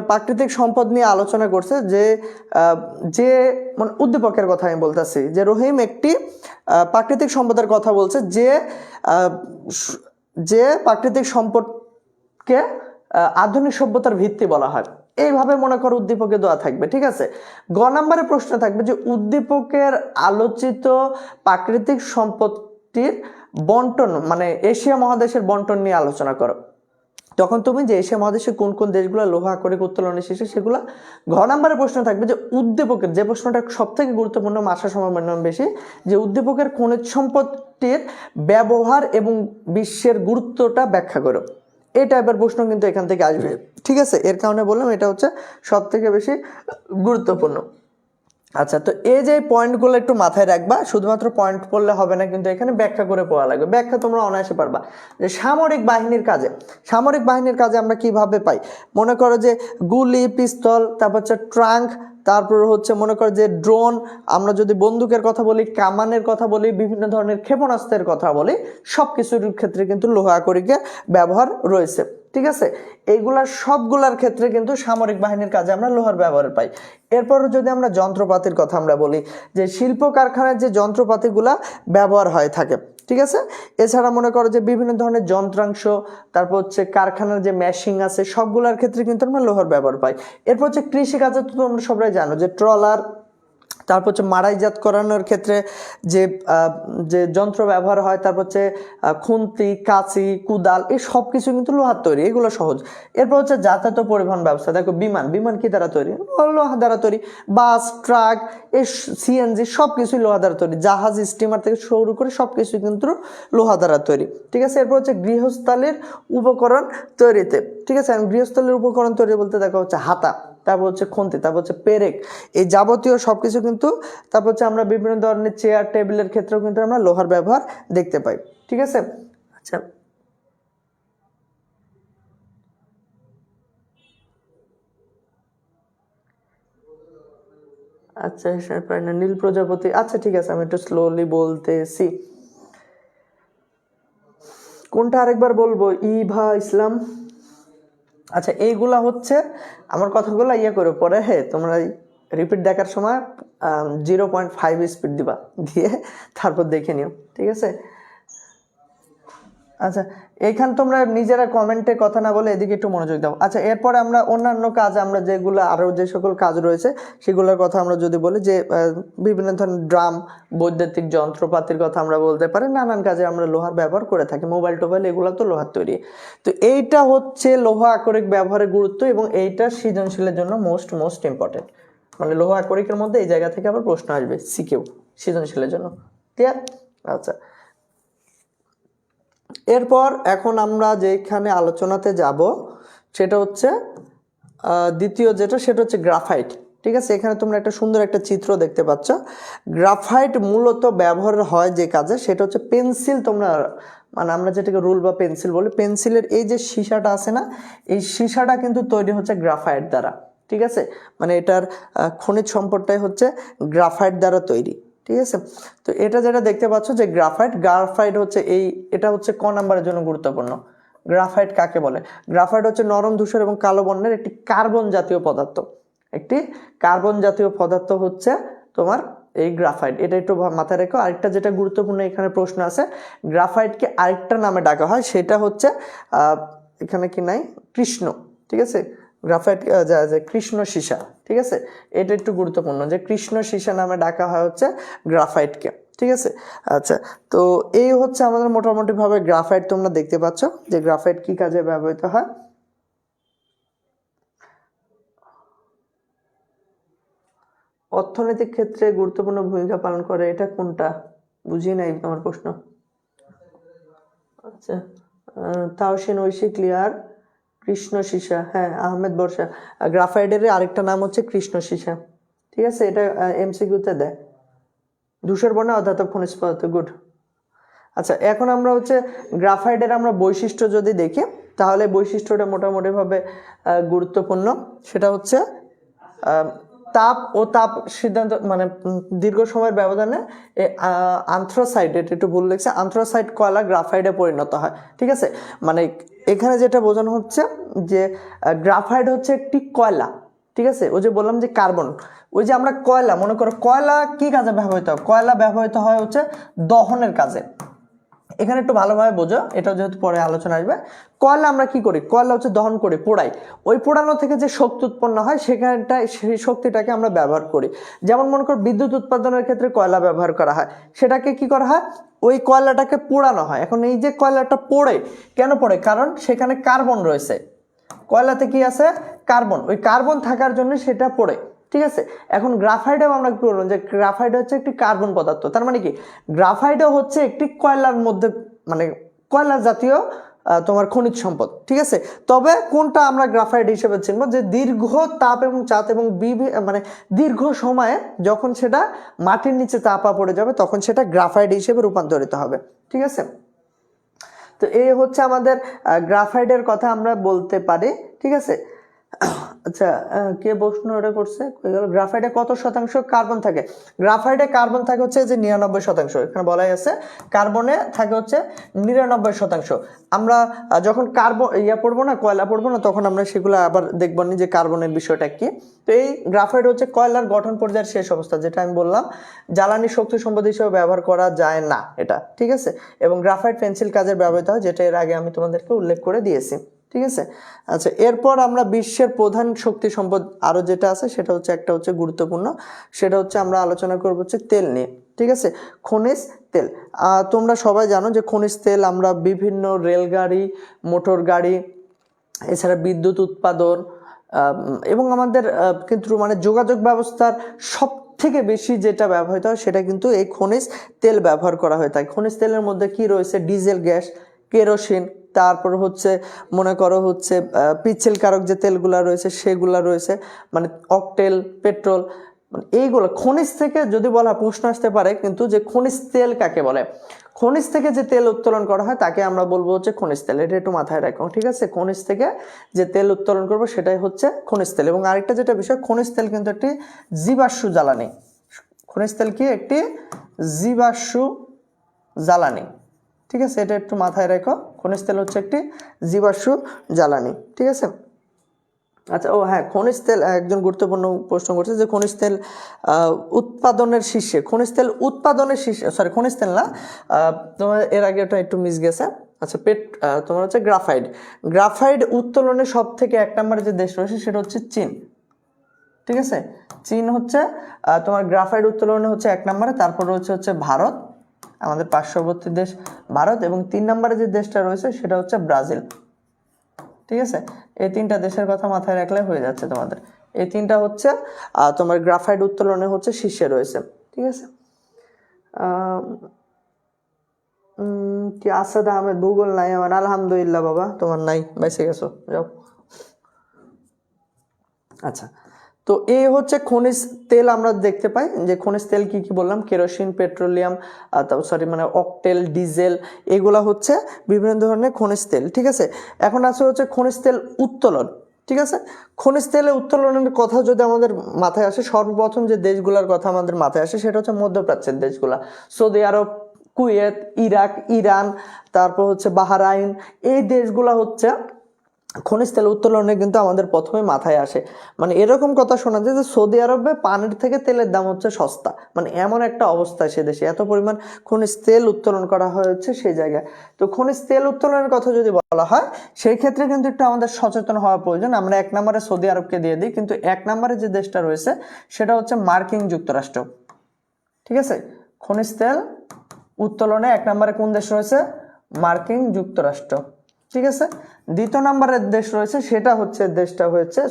প্রাকৃতিক সম্পদ নিয়ে আলোচনা করছে, যে মানে উদ্দীপকের কথা আমি বলতেছি, যে রহিম একটি প্রাকৃতিক সম্পদের কথা বলছে যে প্রাকৃতিক সম্পদকে আধুনিক সভ্যতার ভিত্তি বলা হয়। এইভাবে মনে করো উদ্দীপকে দেওয়া থাকবে, ঠিক আছে। গ নম্বরে প্রশ্ন থাকবে যে উদ্দীপকের আলোচিত প্রাকৃতিক সম্পদটির বন্টন, মানে এশিয়া মহাদেশের বন্টন নিয়ে আলোচনা করো। তখন তুমি যে এশিয়া মহাদেশে কোন কোন দেশগুলো লৌহ আকরিক উত্তোলনে শীর্ষে সেগুলো। ঘ নম্বরে প্রশ্ন থাকবে যে উদ্দীপকের, যে প্রশ্নটা সব থেকে গুরুত্বপূর্ণ, আসার সম্ভাবনা বেশি, যে উদ্দীপকের খনিজ সম্পদটির ব্যবহার এবং বিশ্বের গুরুত্বটা ব্যাখ্যা করো। এই টাইপের প্রশ্ন কিন্তু এখান থেকে আসবে, ঠিক আছে। এর কারণে বললাম এটা হচ্ছে সব থেকে বেশি গুরুত্বপূর্ণ। আচ্ছা, তো এই যে পয়েন্টগুলো একটু মাথায় রাখবা, শুধুমাত্র পয়েন্ট পড়লে হবে না, কিন্তু এখানে ব্যাখ্যা করে পড়া লাগবে। ব্যাখ্যা তোমরা অনায়াসে পারবা। যে সামরিক বাহিনীর কাজে আমরা কিভাবে পাই, মনে করো যে গুলি, পিস্তল, তারপর হচ্ছে ট্রাঙ্ক, তারপর হচ্ছে মনে করো যে ড্রোন, আমরা যদি বন্দুকের কথা বলি, কামানের কথা বলি, বিভিন্ন ধরনের ক্ষেপণাস্ত্রের কথা বলি, সব কিছুর ক্ষেত্রে কিন্তু লৌহ আকরিকের ব্যবহার রয়েছে, ঠিক আছে। এইগুলার সবগুলার ক্ষেত্রে কিন্তু সামরিক বাহিনীর কাজে আমরা লোহার ব্যবহার পাই। এরপর যদি আমরা যন্ত্রপাতির কথা আমরা বলি, যে শিল্প কারখানায় যে যন্ত্রপাতিগুলা ব্যবহার হয়ে থাকে, ঠিক আছে। এছাড়া মনে করো যে বিভিন্ন ধরনের যন্ত্রাংশ, তারপর হচ্ছে কারখানার যে মেশিন আছে, সবগুলোর ক্ষেত্রে কিন্তু আমরা লোহার ব্যবহার পাই। এরপর হচ্ছে কৃষিকাজে তো তোমরা সবাই জানো যে ট্রলার, তারপর হচ্ছে মাড়াইজাত করানোর ক্ষেত্রে যে যে যন্ত্র ব্যবহার হয়, তারপর হচ্ছে খুন্তি, কাঁচি, কুদাল, এই সব কিছু কিন্তু লোহার তৈরি, এগুলো সহজ। এরপর হচ্ছে যাতায়াত পরিবহন ব্যবস্থা, দেখো বিমান কি দ্বারা তৈরি? লোহা দ্বারা তৈরি। বাস, ট্রাক, এই সিএনজি সব কিছুই লোহা দ্বারা তৈরি। জাহাজ, স্টিমার থেকে শুরু করে সব কিছু কিন্তু লোহা দ্বারা তৈরি, ঠিক আছে। এরপর হচ্ছে গৃহস্থালির উপকরণ তৈরিতে, ঠিক আছে। গৃহস্থালির উপকরণ তৈরি বলতে দেখো হচ্ছে হাতা, তারপর হচ্ছে খুন্তি, তারপর হচ্ছে পেরেক, এই যাবতীয় সব কিছু কিন্তু। তারপর হচ্ছে আমরা বিভিন্ন ধরনের চেয়ার টেবিলের ক্ষেত্রেও কিন্তু আমরা লোহার ব্যবহার দেখতে পাই, ঠিক আছে। আচ্ছা, আচ্ছা নীল প্রজাপতি, আচ্ছা ঠিক আছে, আমি একটু স্লোলি বলতেছি। কোনটা আরেকবার বলবো? ইভা ইসলাম। আচ্ছা, এইগুলা হচ্ছে আমার কথাগুলো করে পরে, হ্যাঁ তোমরা রিপিট দেখার সময় 0.5 স্পিড দিবা, দিয়ে তারপর দেখে নিও, ঠিক আছে। আচ্ছা, এইখান তোমরা নিজেরা কমেন্টে কথা না বলে এদিকে একটু মনোযোগ দাও। আচ্ছা, এরপরে আমরা অন্যান্য কাজ, আমরা যেগুলো আরও যে সকল কাজ রয়েছে সেগুলোর কথা আমরা যদি বলি, যে বিভিন্ন ধরনের ড্রাম, বৈদ্যুতিক যন্ত্রপাতির কথা আমরা বলতে পারি। নানান কাজে আমরা লোহার ব্যবহার করে থাকি, মোবাইল টোবাইল এগুলো তো লোহার তৈরি। তো এইটা হচ্ছে লোহা আকরিক ব্যবহারের গুরুত্ব, এবং এইটা সৃজনশীলের জন্য মোস্ট ইম্পর্টেন্ট। মানে লোহা আকরিকের মধ্যে এই জায়গা থেকে আবার প্রশ্ন আসবে সিকিউ, সৃজনশীলের জন্য, ক্লিয়ার? আচ্ছা, এরপর এখন আমরা যেখানে আলোচনাতে যাব সেটা হচ্ছে দ্বিতীয় যেটা, সেটা হচ্ছে গ্রাফাইট, ঠিক আছে। এখানে তোমরা একটা সুন্দর একটা চিত্র দেখতে পাচ্ছ। গ্রাফাইট মূলত ব্যবহার হয় যে কাজে, সেটা হচ্ছে পেন্সিল, তোমরা মানে আমরা যেটাকে রুল বা পেন্সিল বলি, পেন্সিলের এই যে সীসাটা আছে না, এই সীসাটা কিন্তু তৈরি হচ্ছে গ্রাফাইট দ্বারা, ঠিক আছে। মানে এটার খনিজ সম্পদটাই হচ্ছে গ্রাফাইট দ্বারা তৈরি, ঠিক আছে। তো এটা যেটা দেখতে পাচ্ছ যে গ্রাফাইট হচ্ছে এটা হচ্ছে ক নাম্বারের জন্য গুরুত্বপূর্ণ। গ্রাফাইট কাকে বলে? গ্রাফাইট হচ্ছে নরম ধূসর এবং কালো বর্ণের একটি কার্বন জাতীয় পদার্থ। একটি কার্বন জাতীয় পদার্থ হচ্ছে তোমার এই গ্রাফাইট, এটা একটু মাথায় রেখো। আরেকটা যেটা গুরুত্বপূর্ণ এখানে প্রশ্ন আছে, গ্রাফাইটকে আরেকটা নামে ডাকা হয়, সেটা হচ্ছে এখানে কি নাই, কৃষ্ণ, ঠিক আছে। গ্রাফাইট কৃষ্ণ সীসা, ঠিক আছে। এটা একটু গুরুত্বপূর্ণ, যে কৃষ্ণ সীসা নামে ডাকা হয় হচ্ছে গ্রাফাইটকে, ঠিক আছে। আচ্ছা, তো এই হচ্ছে আমাদের মোটামুটিভাবে গ্রাফাইট, তোমরা দেখতে পাচ্ছ যে গ্রাফাইট কি কাজে ব্যবহৃত হয়। অর্থনৈতিক ক্ষেত্রে গুরুত্বপূর্ণ ভূমিকা পালন করে, এটা কোনটা? বুঝি নাই তোমার প্রশ্ন। আচ্ছা, তাওসিন ঐশী ক্লিয়ার, কৃষ্ণ সীসা, হ্যাঁ আহমেদ বর্ষা। গ্রাফাইটের আরেকটা নাম হচ্ছে কৃষ্ণ সীসা, ঠিক আছে। এটা এমসিকিউতে দেয়। ধূসর বর্ণ অধাতব খনিজ পদার্থ, গুড। আচ্ছা, এখন আমরা হচ্ছে গ্রাফাইটের আমরা বৈশিষ্ট্য যদি দেখি, তাহলে বৈশিষ্ট্যটা মোটামুটিভাবে গুরুত্বপূর্ণ। সেটা হচ্ছে তাপ ও তাপ সিদ্ধান্ত, মানে দীর্ঘ সময়ের ব্যবধানে আন্থ্রাসাইট, এটা একটু ভুল লেগেছে, আন্থ্রাসাইট কয়লা গ্রাফাইটে পরিণত হয়, ঠিক আছে। মানে এখানে যেটা বোঝানো হচ্ছে যে গ্রাফাইট হচ্ছে একটি কয়লা, ঠিক আছে। ওই যে বললাম যে কার্বন, ওই যে আমরা কয়লা, মনে করো কয়লা কি কাজে ব্যবহৃত হয়? কয়লা ব্যবহৃত হয় হচ্ছে দহনের কাজে। এখানে একটু ভালোভাবে বোঝো, এটা যেহেতু পরে আলোচনা আসবে। কয়লা আমরা কি করি? কয়লা হচ্ছে দহন করি, পোড়াই। ওই পোড়ানো থেকে যে শক্তি উৎপন্ন হয়, সেখানটায় সেই শক্তিটাকে আমরা ব্যবহার করি। যেমন মনে করো বিদ্যুৎ উৎপাদনের ক্ষেত্রে কয়লা ব্যবহার করা হয়, সেটাকে কি করা হয়? ওই কয়লাটাকে পোড়ানো হয়। এখন এই যে কয়লাটা পোড়ে, কেন পোড়ে? কারণ সেখানে কার্বন রয়েছে। কয়লাতে কি আছে? কার্বন। ওই কার্বন থাকার জন্য সেটা পোড়ে, ঠিক আছে। এখন গ্রাফাইটেও আমরা কি বললাম যে গ্রাফাইট হচ্ছে একটি কার্বন পদার্থ, তার মানে কি গ্রাফাইটও হচ্ছে একটি কয়লার মধ্যে, মানে কয়লা জাতীয় তোমার খনিজ সম্পদ, ঠিক আছে। তবে কোনটা আমরা গ্রাফাইট হিসেবে চিনবো? যে দীর্ঘ তাপ এবং চাপ এবং মানে দীর্ঘ সময়ে যখন সেটা মাটির নিচে চাপা পড়ে যাবে, তখন সেটা গ্রাফাইট হিসেবে রূপান্তরিত হবে, ঠিক আছে। তো এই হচ্ছে আমাদের গ্রাফাইটের কথা আমরা বলতে পারি, ঠিক আছে। আচ্ছা, কে প্রশ্ন এটা করছে? গ্রাফাইটে কত শতাংশ কার্বন থাকে? গ্রাফাইটে কার্বন থাকে হচ্ছে যে 99%। এখানে বলাই আছে কার্বনে থাকে হচ্ছে 99%। আমরা যখন কার্বন পড়বো না, কয়লা পড়বো না, তখন আমরা সেগুলো আবার দেখবো না যে কার্বনের বিষয়টা কি। তো এই গ্রাফাইট হচ্ছে কয়লার গঠন পর্যায়ের শেষ অবস্থা, যেটা আমি বললাম জ্বালানি শক্তি সম্পদ হিসেবে ব্যবহার করা যায় না এটা, ঠিক আছে। এবং গ্রাফাইট পেন্সিল কাজে ব্যবহৃত হয়, যেটা এর আগে আমি তোমাদেরকে উল্লেখ করে দিয়েছি। ঠিক আছে। আচ্ছা, এরপর আমরা বিশ্বের প্রধান শক্তি সম্পদ আরও যেটা আছে সেটা হচ্ছে একটা হচ্ছে গুরুত্বপূর্ণ, সেটা হচ্ছে আমরা আলোচনা করবো হচ্ছে তেল নিয়ে। ঠিক আছে, খনিজ তেল। তোমরা সবাই জানো যে খনিজ তেল আমরা বিভিন্ন রেলগাড়ি, মোটর গাড়ি, এছাড়া বিদ্যুৎ উৎপাদন এবং আমাদের কিন্তু মানে যোগাযোগ ব্যবস্থার সব থেকে বেশি যেটা ব্যবহৃত হয় সেটা কিন্তু এই খনিজ তেল ব্যবহার করা হয়ে থাকে। খনিজ তেলের মধ্যে কি রয়েছে? ডিজেল গ্যাস, কেরোসিন, তারপর হচ্ছে মনে করো হচ্ছে পিচ্ছিল কারক যে তেলগুলা রয়েছে সেগুলা রয়েছে, মানে অকটেল, পেট্রোল, মানে এইগুলো খনিজ থেকে যদি বলা প্রশ্ন আসতে পারে কিন্তু যে খনিজ তেল কাকে বলে। খনিজ থেকে যে তেল উত্তোলন করা হয় তাকে আমরা বলবো হচ্ছে খনিজ তেল, এটা একটু মাথায় রাখো। ঠিক আছে, খনিজ থেকে যে তেল উত্তোলন করবো সেটাই হচ্ছে খনিজ তেল। এবং আরেকটা যেটা বিষয়, খনিজ তেল কিন্তু একটি জীবাশ্ম জ্বালানি। খনিজ তেল কি? একটি জীবাশ্ম জ্বালানি। ঠিক আছে, এটা একটু মাথায় রাখো, খনিজ তেল হচ্ছে একটি জীবাশ্ম জ্বালানি। ঠিক আছে। আচ্ছা, ও হ্যাঁ, খনিজ তেল একজন গুরুত্বপূর্ণ প্রশ্ন করছে যে খনিজ তেল উৎপাদনের শীর্ষে, খনিজ তেল উৎপাদনের শীর্ষে, সরি খনিজ তেল না, তোমার এর আগে ওটা একটু মিস গেছে। আচ্ছা, তোমার হচ্ছে গ্রাফাইট। গ্রাফাইট উত্তোলনে সব থেকে এক নম্বরে যে দেশ রয়েছে সেটা হচ্ছে চীন। ঠিক আছে, চীন হচ্ছে তোমার গ্রাফাইট উত্তোলনে হচ্ছে এক নম্বরে, তারপর হচ্ছে ভারত, আমাদের পার্শ্ববর্তী দেশ ভারত, এবং 3 নম্বরে যে দেশটা রয়েছে সেটা হচ্ছে ব্রাজিল। ঠিক আছে, এই 3টা দেশের কথা মাথায় রাখলে হয়ে যাচ্ছে তোমাদের। এই 3টা হচ্ছে তোমার গ্রাফাইট উত্তোলনে হচ্ছে শীর্ষে রয়েছে। ঠিক আছে। কি আসাদ আহমেদ, ভূগোল নাই আমার। আলহামদুলিল্লাহ বাবা, তোমার নাই, বেঁচে গেছো, যাও। আচ্ছা, তো এই হচ্ছে খনিজ তেল। আমরা দেখতে পাই যে খনিজ তেল কি কি বললাম, কেরোসিন, পেট্রোলিয়াম, সরি মানে অকটেল, ডিজেল, এগুলা হচ্ছে বিভিন্ন ধরনের খনিজ তেল। ঠিক আছে, এখন আছে হচ্ছে খনিজ তেল উত্তোলন। ঠিক আছে, খনিজ তেলের উত্তোলনের কথা যদি আমাদের মাথায় আসে, সর্বপ্রথম যে দেশগুলোর কথা আমাদের মাথায় আসে সেটা হচ্ছে মধ্যপ্রাচ্যের দেশগুলা, সৌদি আরব, কুয়েত, ইরাক, ইরান, তারপর হচ্ছে বাহরাইন। এই দেশগুলা হচ্ছে খনিজ তেল উত্তোলনে কিন্তু আমাদের প্রথমে মাথায় আসে। মানে এরকম কথা শোনা যায় যে সৌদি আরবে পানির থেকে তেলের দাম হচ্ছে সস্তা, মানে এমন একটা অবস্থা সে দেশে এত পরিমাণ খনিজ তেল উত্তোলন করা হয়েছে সেই জায়গায়। তো খনিজ তেল উত্তোলনের কথা যদি বলা হয় সেই ক্ষেত্রে কিন্তু একটু আমাদের সচেতন হওয়া প্রয়োজন। আমরা 1 নম্বরে সৌদি আরবকে দিয়ে দিই, কিন্তু 1 নম্বরে যে দেশটা রয়েছে সেটা হচ্ছে মার্কিন যুক্তরাষ্ট্র। ঠিক আছে, খনিজ তেল উত্তোলনে 1 নম্বরে কোন দেশ রয়েছে? মার্কিন যুক্তরাষ্ট্র। ঠিক আছে, 2 নম্বরের দেশ রয়েছে সেটা হচ্ছে দেশটা হচ্ছে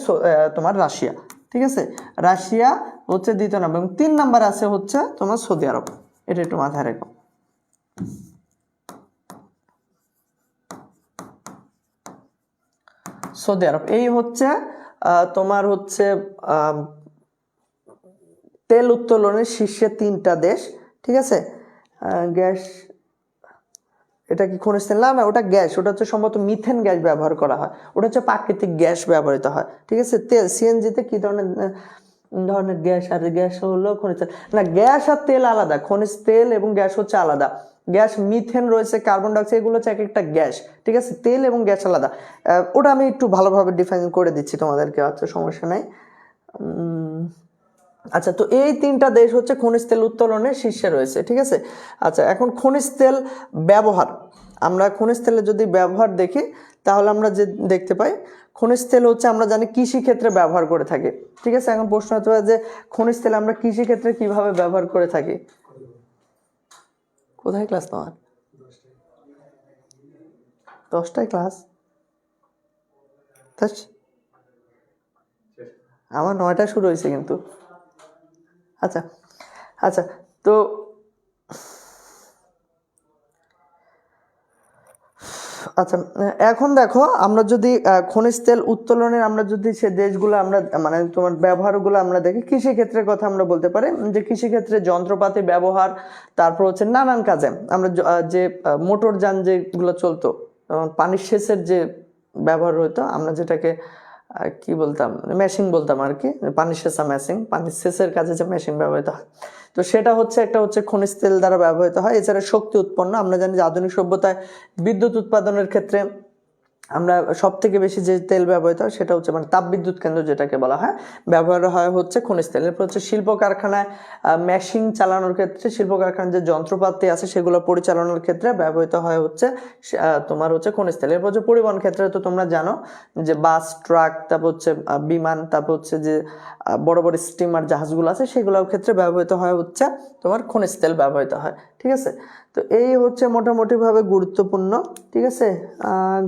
তোমার রাশিয়া। ঠিক আছে, রাশিয়া হচ্ছে 2 নম্বর, এবং 3 নম্বর আছে হচ্ছে তোমার সৌদি আরব। এটা একটু মাথায় রেখো। সৌদি আরব এই হচ্ছে তোমার হচ্ছে তেল উত্তোলনের শীর্ষে 3টা দেশ। ঠিক আছে, গ্যাস, এটা কি খনিজ তেল না? ওটা গ্যাস, ওটা হচ্ছে সম্ভবত মিথেন গ্যাস ব্যবহার করা হয়, ওটা হচ্ছে প্রাকৃতিক গ্যাস ব্যবহৃত হয়। ঠিক আছে, তেল সিএনজিতে কি ধরনের গ্যাস, আর গ্যাস হলো খনিজ তেল না, গ্যাস আর তেল আলাদা, খনিজ তেল এবং গ্যাস হচ্ছে আলাদা। গ্যাস মিথেন রয়েছে, কার্বন ডাইঅক্সাইড, এগুলো হচ্ছে এক একটা গ্যাস। ঠিক আছে, তেল এবং গ্যাস আলাদা। ওটা আমি একটু ভালোভাবে ডিফাইন করে দিচ্ছি তোমাদেরকে, আচ্ছা সমস্যা নাই। আচ্ছা, তো এই 3টা দেশ হচ্ছে খনিজ তেল উত্তোলনের শীর্ষে রয়েছে। ঠিক আছে, আচ্ছা এখন খনিজ তেল ব্যবহার, আমরা খনিজ তেলের যদি ব্যবহার দেখি তাহলে আমরা যে দেখতে পাই খনিজ তেল হচ্ছে আমরা জানি কৃষি ক্ষেত্রে ব্যবহার করে থাকি। ঠিক আছে, এখন প্রশ্ন হতে পারে যে খনিজ তেল আমরা কৃষি ক্ষেত্রে কিভাবে ব্যবহার করে থাকি। কোথায় ক্লাস তোমার? 10টায় ক্লাস? আমার 9টায় শুরু হয়েছে কিন্তু। আচ্ছা আচ্ছা, তো আচ্ছা এখন দেখো, আমরা যদি খনিজ তেল উত্তোলনের আমরা যদি সে দেশগুলো আমরা মানে তোমার ব্যবহারগুলো আমরা দেখি, কৃষিক্ষেত্রের কথা আমরা বলতে পারি যে কৃষিক্ষেত্রে যন্ত্রপাতি ব্যবহার, তারপর হচ্ছে নানান কাজে আমরা যে মোটর যান যেগুলো চলতো, পানির সেচের যে ব্যবহার হতো, আমরা যেটাকে কি বলতাম, মেশিন বলতাম আর কি, পানি সেচা মেশিন, পানি সেচের কাজে যে মেশিন ব্যবহৃত হয়, তো সেটা হচ্ছে একটা হচ্ছে খনিজ তেল দ্বারা ব্যবহৃত হয়। এছাড়া শক্তি উৎপন্ন, আমরা জানি যে আধুনিক সভ্যতায় বিদ্যুৎ উৎপাদনের ক্ষেত্রে আমরা সব থেকে বেশি যে তেল ব্যবহৃত হয় সেটা হচ্ছে মানে তাপবিদ্যুৎ কেন্দ্র যেটাকে বলা হয়, ব্যবহার হয় হচ্ছে খনিজ তেল। এরপর হচ্ছে শিল্প কারখানায় মেশিন চালানোর ক্ষেত্রে, শিল্প কারখানার যে যন্ত্রপাতি আছে সেগুলো পরিচালনার ক্ষেত্রে ব্যবহৃত হয় হচ্ছে তোমার হচ্ছে খনিজ তেল। এরপর হচ্ছে পরিবহন ক্ষেত্রে তো তোমরা জানো যে বাস, ট্রাক, তারপর হচ্ছে বিমান, তারপর হচ্ছে যে বড় বড় স্টিমার জাহাজগুলো আছে সেগুলোর ক্ষেত্রে ব্যবহৃত হয় হচ্ছে তোমার খনিজ তেল ব্যবহৃত হয়। ঠিক আছে, তো এই হচ্ছে মোটামুটিভাবে গুরুত্বপূর্ণ। ঠিক আছে,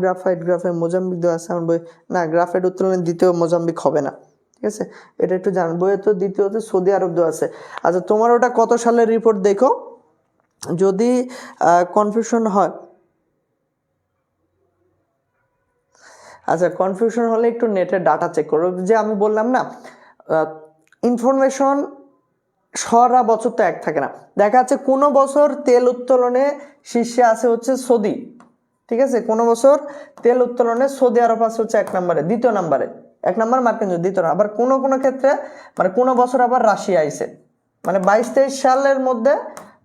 গ্রাফাইট মোজাম্বিক দেওয়া আছে আমার বই, না গ্রাফাইট উত্তোলনের দ্বিতীয় মোজাম্বিক হবে না। ঠিক আছে, এটা একটু জানবো। তো দ্বিতীয়ত সৌদি আরব দেওয়া আছে। আচ্ছা, তোমার ওটা কত সালের রিপোর্ট দেখো, যদি কনফিউশন হয়, আচ্ছা কনফিউশন হলে একটু নেটের ডাটা চেক করো। যে আমি বললাম না, ইনফরমেশন সারা বছর তো এক থাকে না। দেখা যাচ্ছে কোনো বছর তেল উত্তোলনে শীর্ষে আছে হচ্ছে সৌদি। ঠিক আছে, কোনো বছর তেল উত্তোলনে সৌদি আরব আছে হচ্ছে 1 নম্বরে, 2য় নম্বরে, 1 নম্বর মার্কিন যুক্তরাষ্ট্র 2য়। আবার কোনো কোনো ক্ষেত্রে মানে কোনো বছর আবার রাশিয়া আইছে, মানে 22-23 সালের মধ্যে,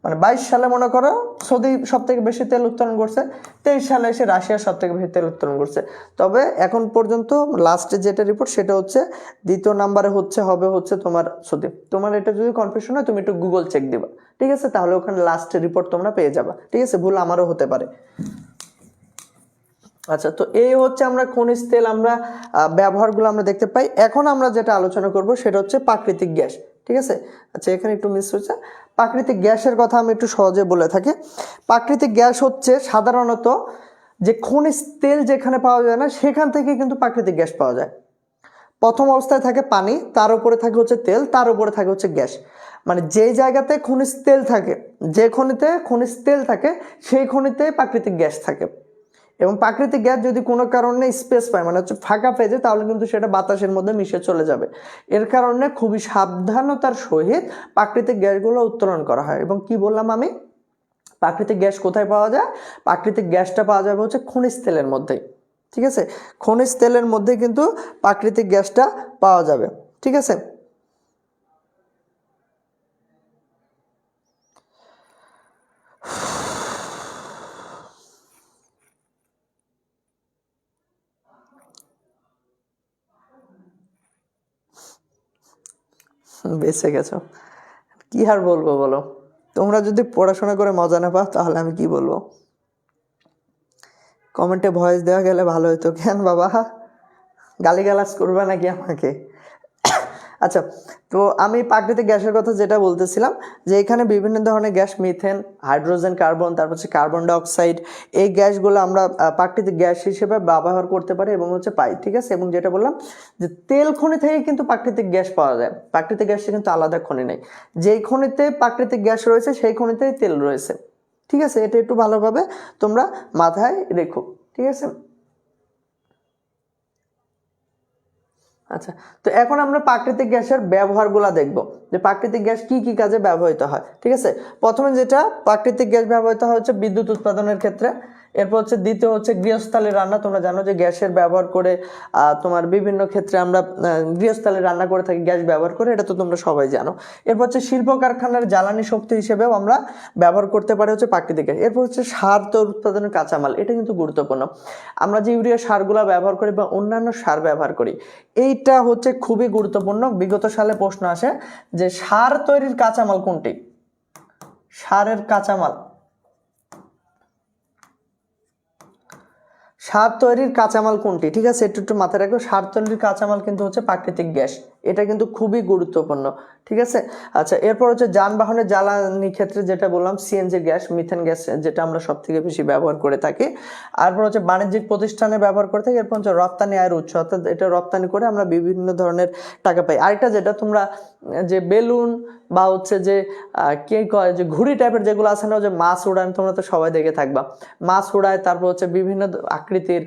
মানে 22 সালে মনে করো সৌদি সব থেকে বেশি তেল উত্তোলন করছে, 23 সালে এসে রাশিয়া সব থেকে বেশি তেল উত্তোলন করছে। তবে এখন পর্যন্ত লাস্টে যেটা রিপোর্ট সেটা হচ্ছে 2য় নম্বরে হবে হচ্ছে তোমার সৌদি। তোমার এটা যদি কনফিউশন হয় তুমি একটু গুগল চেক দিবা। ঠিক আছে, তাহলে ওখানে লাস্ট রিপোর্ট তোমরা পেয়ে যাবা। ঠিক আছে, ভুল আমারও হতে পারে। আচ্ছা, তো এই হচ্ছে আমরা খনিজ তেল আমরা ব্যবহারগুলো আমরা দেখতে পাই। এখন আমরা যেটা আলোচনা করব সেটা হচ্ছে প্রাকৃতিক গ্যাস। ঠিক আছে, আচ্ছা এখানে একটু মিস হচ্ছে। প্রাকৃতিক গ্যাসের কথা আমি একটু সহজে বলে থাকি। প্রাকৃতিক গ্যাস হচ্ছে সাধারণত যে খনিজ তেল যেখানে পাওয়া যায় না সেখান থেকে কিন্তু প্রাকৃতিক গ্যাস পাওয়া যায়। প্রথম অবস্থায় থাকে পানি, তার উপরে থাকে হচ্ছে তেল, তার উপরে থাকে হচ্ছে গ্যাস। মানে যে জায়গাতে খনিজ তেল থাকে, যে খনিতে খনিজ তেল থাকে সেই খনিতে প্রাকৃতিক গ্যাস থাকে। এবং প্রাকৃতিক গ্যাস যদি কোনো কারণে স্পেস পায়, মানে হচ্ছে ফাঁকা পেয়ে যায়, তাহলে কিন্তু সেটা বাতাসের মধ্যে মিশে চলে যাবে। এর কারণে খুবই সাবধানতার সহিত প্রাকৃতিক গ্যাসগুলো উত্তোলন করা হয়। এবং কি বললাম আমি, প্রাকৃতিক গ্যাস কোথায় পাওয়া যায়? প্রাকৃতিক গ্যাসটা পাওয়া যাবে হচ্ছে খনিজ তেলের মধ্যেই। ঠিক আছে, খনিজ তেলের মধ্যে কিন্তু প্রাকৃতিক গ্যাসটা পাওয়া যাবে। ঠিক আছে, বেঁচে গেছো, কি আর বলবো বলো। তোমরা যদি পড়াশোনা করে মজা না পাও তাহলে আমি কি বলবো। কমেন্টে ভয়েস দেওয়া গেলে ভালো হতো। কেন বাবা, গালিগালাজ করবে নাকি আমাকে? আচ্ছা, তো আমি প্রাকৃতিক গ্যাসের কথা যেটা বলতেছিলাম, যে এখানে বিভিন্ন ধরনের গ্যাস, মিথেন, হাইড্রোজেন, কার্বন, তারপর হচ্ছে কার্বন ডাইঅক্সাইড, এই গ্যাসগুলো আমরা প্রাকৃতিক গ্যাস হিসেবে ব্যবহার করতে পারি এবং হচ্ছে পাই। ঠিক আছে, এবং যেটা বললাম যে তেল খনি থেকে কিন্তু প্রাকৃতিক গ্যাস পাওয়া যায়, প্রাকৃতিক গ্যাসে কিন্তু আলাদা খনি নেই। যেই খনিতে প্রাকৃতিক গ্যাস রয়েছে সেই খনিতেই তেল রয়েছে। ঠিক আছে, এটা একটু ভালোভাবে তোমরা মাথায় রেখো। ঠিক আছে, আচ্ছা, তো এখন আমরা প্রাকৃতিক গ্যাসের ব্যবহারগুলো দেখব, যে প্রাকৃতিক গ্যাস কি কি কাজে ব্যবহৃত হয়। ঠিক আছে, প্রথমে যেটা প্রাকৃতিক গ্যাস ব্যবহৃত হয় হচ্ছে বিদ্যুৎ উৎপাদনের ক্ষেত্রে। এরপর হচ্ছে দ্বিতীয় হচ্ছে গৃহস্থালী রান্না। তোমরা জানো যে গ্যাসের ব্যবহার করে তোমার বিভিন্ন ক্ষেত্রে আমরা গৃহস্থালী রান্না করে থাকি গ্যাস ব্যবহার করে, এটা তো তোমরা সবাই জানো। এরপর হচ্ছে শিল্প কারখানার জ্বালানি শক্তি হিসেবেও আমরা ব্যবহার করতে পারি হচ্ছে প্রাকৃতিক গ্যাস। এরপর হচ্ছে সার তৈরি উৎপাদনের কাঁচামাল, এটা কিন্তু গুরুত্বপূর্ণ। আমরা যে ইউরিয়া সারগুলো ব্যবহার করি বা অন্যান্য সার ব্যবহার করি, এইটা হচ্ছে খুবই গুরুত্বপূর্ণ। বিগত সালে প্রশ্ন আসে যে সার তৈরির কাঁচামাল কোনটি, সারের কাঁচামাল, সার তৈরির কাঁচামাল কোনটি। ঠিক আছে, একটু একটু মাথায় রাখো, সার তৈরির কাঁচামাল কিন্তু হচ্ছে প্রাকৃতিক গ্যাস, এটা কিন্তু খুবই গুরুত্বপূর্ণ। ঠিক আছে, আচ্ছা এরপর হচ্ছে যানবাহনের জ্বালানি ক্ষেত্রে যেটা বললাম সিএনজি গ্যাস, মিথেন গ্যাস, যেটা আমরা সব থেকে বেশি ব্যবহার করে থাকি। তারপর হচ্ছে বাণিজ্যিক প্রতিষ্ঠানে ব্যবহার করে থাকি। এরপর হচ্ছে রপ্তানি আয়ের উৎস, অর্থাৎ এটা রপ্তানি করে আমরা বিভিন্ন ধরনের টাকা পাই। আরেকটা যেটা তোমরা যে বেলুন বা হচ্ছে যে কে কয় যে ঘুড়ি টাইপের যেগুলো আছে না, যে মাছ উড়ান, তোমরা তো সবাই দেখে থাকবা, মাছ উড়ায়। তারপর হচ্ছে বিভিন্ন আকৃতির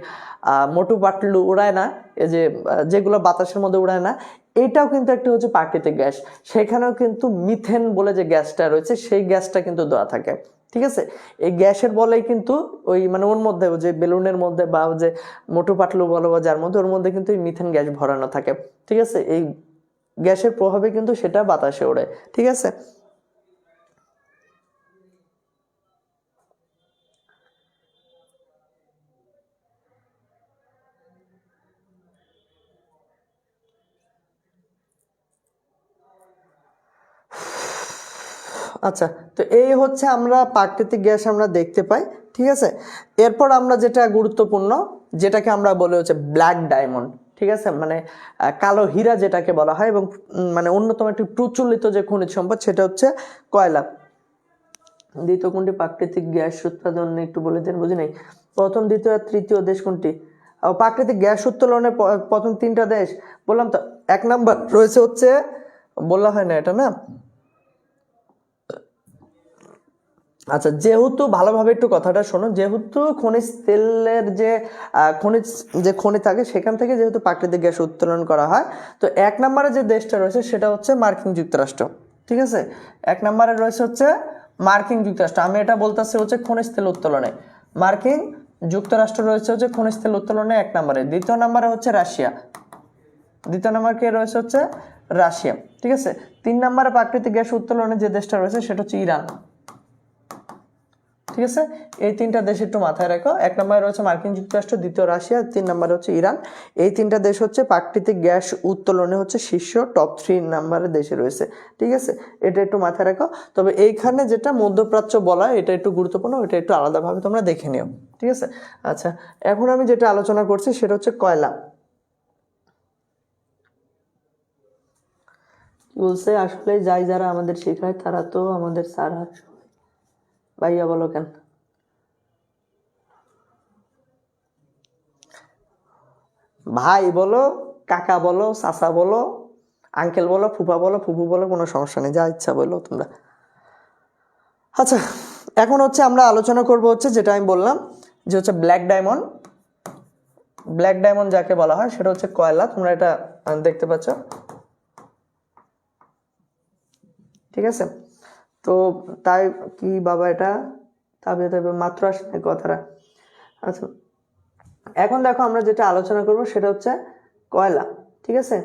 মোটু পাটলু উড়ায় না, এই যে যেগুলো বাতাসের মধ্যে উড়ায় না, এটাও কিন্তু একটা হচ্ছে প্রাকৃতিক গ্যাস। সেখানেও কিন্তু মিথেন বলে যে গ্যাসটা রয়েছে সেই গ্যাসটা কিন্তু দেওয়া থাকে। ঠিক আছে, এই গ্যাসের বলেই কিন্তু ওই মানে ওর মধ্যে যে বেলুনের মধ্যে বা যে মোটু পাটলু বলো বা যার মধ্যে, ওর মধ্যে কিন্তু এই মিথেন গ্যাস ভরানো থাকে। ঠিক আছে, এই গ্যাসের প্রভাবে কিন্তু সেটা বাতাসে ওড়ে। ঠিক আছে, আচ্ছা, তো এই হচ্ছে আমরা প্রাকৃতিক গ্যাস আমরা দেখতে পাই, ঠিক আছে। এরপর আমরা যেটা গুরুত্বপূর্ণ, যেটাকে আমরা বলি হচ্ছে ব্ল্যাক ডায়মন্ড, ঠিক আছে, মানে কালো হীরা যেটাকে বলা হয়, এবং মানে অন্যতম একটি প্রচলিত যে খনিজ সম্পদ সেটা হচ্ছে কয়লা। দ্বিতীয় কোনটি প্রাকৃতিক গ্যাস উৎপাদন একটু বলে দেন, বুঝি নাই। প্রথম, দ্বিতীয় আর তৃতীয় দেশ কোনটি? প্রাকৃতিক গ্যাস উত্তোলনে প্রথম 3টা দেশ বললাম তো। 1 নাম্বার রয়েছে হচ্ছে, বলা হয় না এটা না, আচ্ছা, যেহেতু ভালোভাবে একটু কথাটা শোনো, যেহেতু খনিজ তেলের যে খনি থাকে সেখান থেকে যেহেতু প্রাকৃতিক গ্যাস উত্তোলন করা হয়, তো 1 নম্বরে যে দেশটা রয়েছে সেটা হচ্ছে মার্কিন যুক্তরাষ্ট্র, ঠিক আছে। 1 নম্বরে রয়েছে হচ্ছে মার্কিন যুক্তরাষ্ট্র। আমি এটা বলতেছি হচ্ছে খনিজ তেল উত্তোলনে মার্কিন যুক্তরাষ্ট্র রয়েছে হচ্ছে খনিজ তেল উত্তোলনে 1 নম্বরে। দ্বিতীয় নম্বরে হচ্ছে রাশিয়া। দ্বিতীয় নম্বর কে রয়েছে হচ্ছে রাশিয়া, ঠিক আছে। 3 নম্বরে প্রাকৃতিক গ্যাস উত্তোলনে যে দেশটা রয়েছে সেটা হচ্ছে ইরান, ঠিক আছে। এই 3টা দেশ একটু মাথায় রাখো। 1 নম্বরে রয়েছে মার্কিন যুক্তরাষ্ট্র, দ্বিতীয় রাশিয়া, 3 নম্বরে হচ্ছে ইরান। এই 3টা দেশ হচ্ছে প্রাকৃতিক গ্যাস উত্তোলনে হচ্ছে শীর্ষ টপ 3 নম্বরের দেশে রয়েছে, ঠিক আছে। এটা একটু মাথায় রাখো। তবে এইখানে যেটা মধ্যপ্রাচ্য বলা হয় এটা একটু গুরুত্বপূর্ণ, এটা একটু আলাদাভাবে তোমরা দেখে নিও, ঠিক আছে। আচ্ছা, এখন আমি যেটা আলোচনা করছি সেটা হচ্ছে কয়লা। বলছে আসলে যাই যারা আমাদের শেখায় তারা তো আমাদের স্যার। ভাইয়া বলো কেন? ভাই বলো, কাকা বলো, চাচা বলো, আঙ্কেল বলো, ফুফা বলো, ফুফু বলো, কোনো সমস্যা নেই, যা ইচ্ছা বলো তোমরা। আচ্ছা, এখন হচ্ছে আমরা আলোচনা করব হচ্ছে যেটা আমি বললাম যে হচ্ছে ব্ল্যাক ডায়মন্ড। ব্ল্যাক ডায়মন্ড যাকে বলা হয় সেটা হচ্ছে কয়লা, তোমরা এটা দেখতে পাচ্ছ, ঠিক আছে। তো তাই কি বাবা, এটা তবে তবে মাত্র আসলে কথাটা। আচ্ছা, এখন দেখো আমরা যেটা আলোচনা করব সেটা হচ্ছে কয়লা, ঠিক আছে।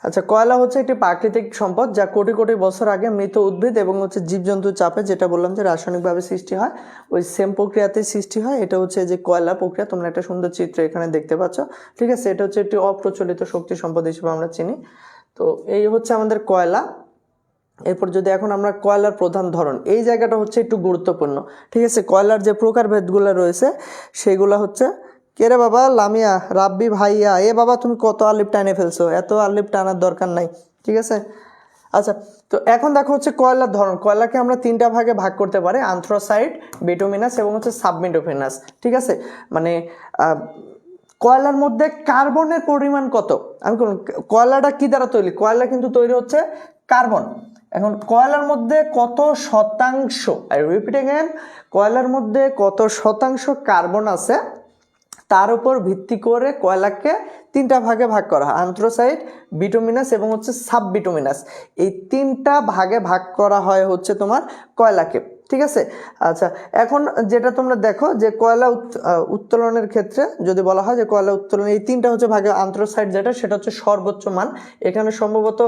আচ্ছা, কয়লা হচ্ছে একটি প্রাকৃতিক সম্পদ যা কোটি কোটি বছর আগে মৃত উদ্ভিদ এবং হচ্ছে জীবজন্তুর চাপে, যেটা বললাম যে রাসায়নিকভাবে সৃষ্টি হয়, ওই সেম প্রক্রিয়াতে সৃষ্টি হয়। এটা হচ্ছে যে কয়লা প্রক্রিয়া, তোমরা একটা সুন্দর চিত্র এখানে দেখতে পাচ্ছ, ঠিক আছে। এটা হচ্ছে একটি অপ্রচলিত শক্তি সম্পদ হিসেবে আমরা চিনি। তো এই হচ্ছে আমাদের কয়লা। এরপর যদি এখন আমরা কয়লার প্রধান ধরন, এই জায়গাটা হচ্ছে একটু গুরুত্বপূর্ণ, ঠিক আছে। কয়লার যে প্রকারভেদগুলো রয়েছে সেগুলো হচ্ছে, কে রে বাবা লামিয়া, রাব্বি ভাইয়া, এ বাবা তুমি কত আলিফ টানে ফেলছো, এত আলিফ টানার দরকার নাই, ঠিক আছে। আচ্ছা, তো এখন দেখো হচ্ছে কয়লার ধরন। কয়লাকে আমরা 3টা ভাগে ভাগ করতে পারি, আন্থ্রাসাইট, বিটুমিনাস এবং হচ্ছে সাববিটুমিনাস, ঠিক আছে। মানে কয়লার মধ্যে কার্বনের পরিমাণ কত, আমি কয়লাটা কি দ্বারা তৈরি? কয়লা কিন্তু তৈরি হচ্ছে কার্বন। এখন কয়লার মধ্যে কত শতাংশ, আই রিপিট अगेन, কয়লার মধ্যে কত শতাংশ কার্বন আছে তার উপর ভিত্তি করে কয়লাকে 3টা ভাগে ভাগ করা হয়, আন্থ্রাসাইট, বিটুমিনাস এবং হচ্ছে সাববিটুমিনাস। এই 3টা ভাগে ভাগ করা হয় হচ্ছে তোমার কয়লাকে, ঠিক আছে। আচ্ছা, এখন যেটা তোমরা দেখো যে কয়লা উত্তোলনের ক্ষেত্রে যদি বলা হয় যে কয়লা উত্তোলন, এই 3টা হচ্ছে ভাগে, আন্থ্রাসাইট যেটা সেটা হচ্ছে সর্বোচ্চ মান, এখানে সম্ভবত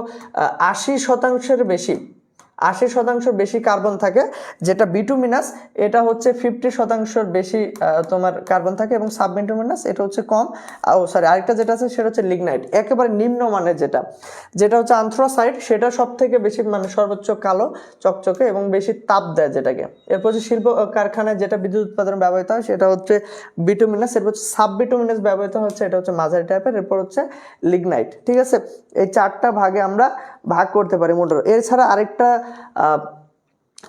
80% বেশি, 80% বেশি কার্বন থাকে। যেটা বিটুমিনাস এটা হচ্ছে 50% বেশি তোমার কার্বন থাকে, এবং সাববিটুমিনাস এটা হচ্ছে কম। আরেকটা যেটা আছে সেটা হচ্ছে লিগনাইট, একেবারে নিম্নমানের যেটা হচ্ছে আন্থ্রাসাইট, সেটা সব থেকে বেশি মানে সর্বোচ্চ কালো চকচকে এবং বেশি তাপ দেয় যেটাকে। এরপর হচ্ছে শিল্প কারখানায় যেটা বিদ্যুৎ উৎপাদনে ব্যবহৃত হয় সেটা হচ্ছে বিটুমিনাস। এরপর হচ্ছে সাববিটুমিনাস ব্যবহৃত হচ্ছে, এটা হচ্ছে মাঝারি টাইপের। এরপর হচ্ছে লিগনাইট, ঠিক আছে। এই 4টা ভাগে আমরা ভাগ করতে পারি মোটর। এছাড়া আরেকটা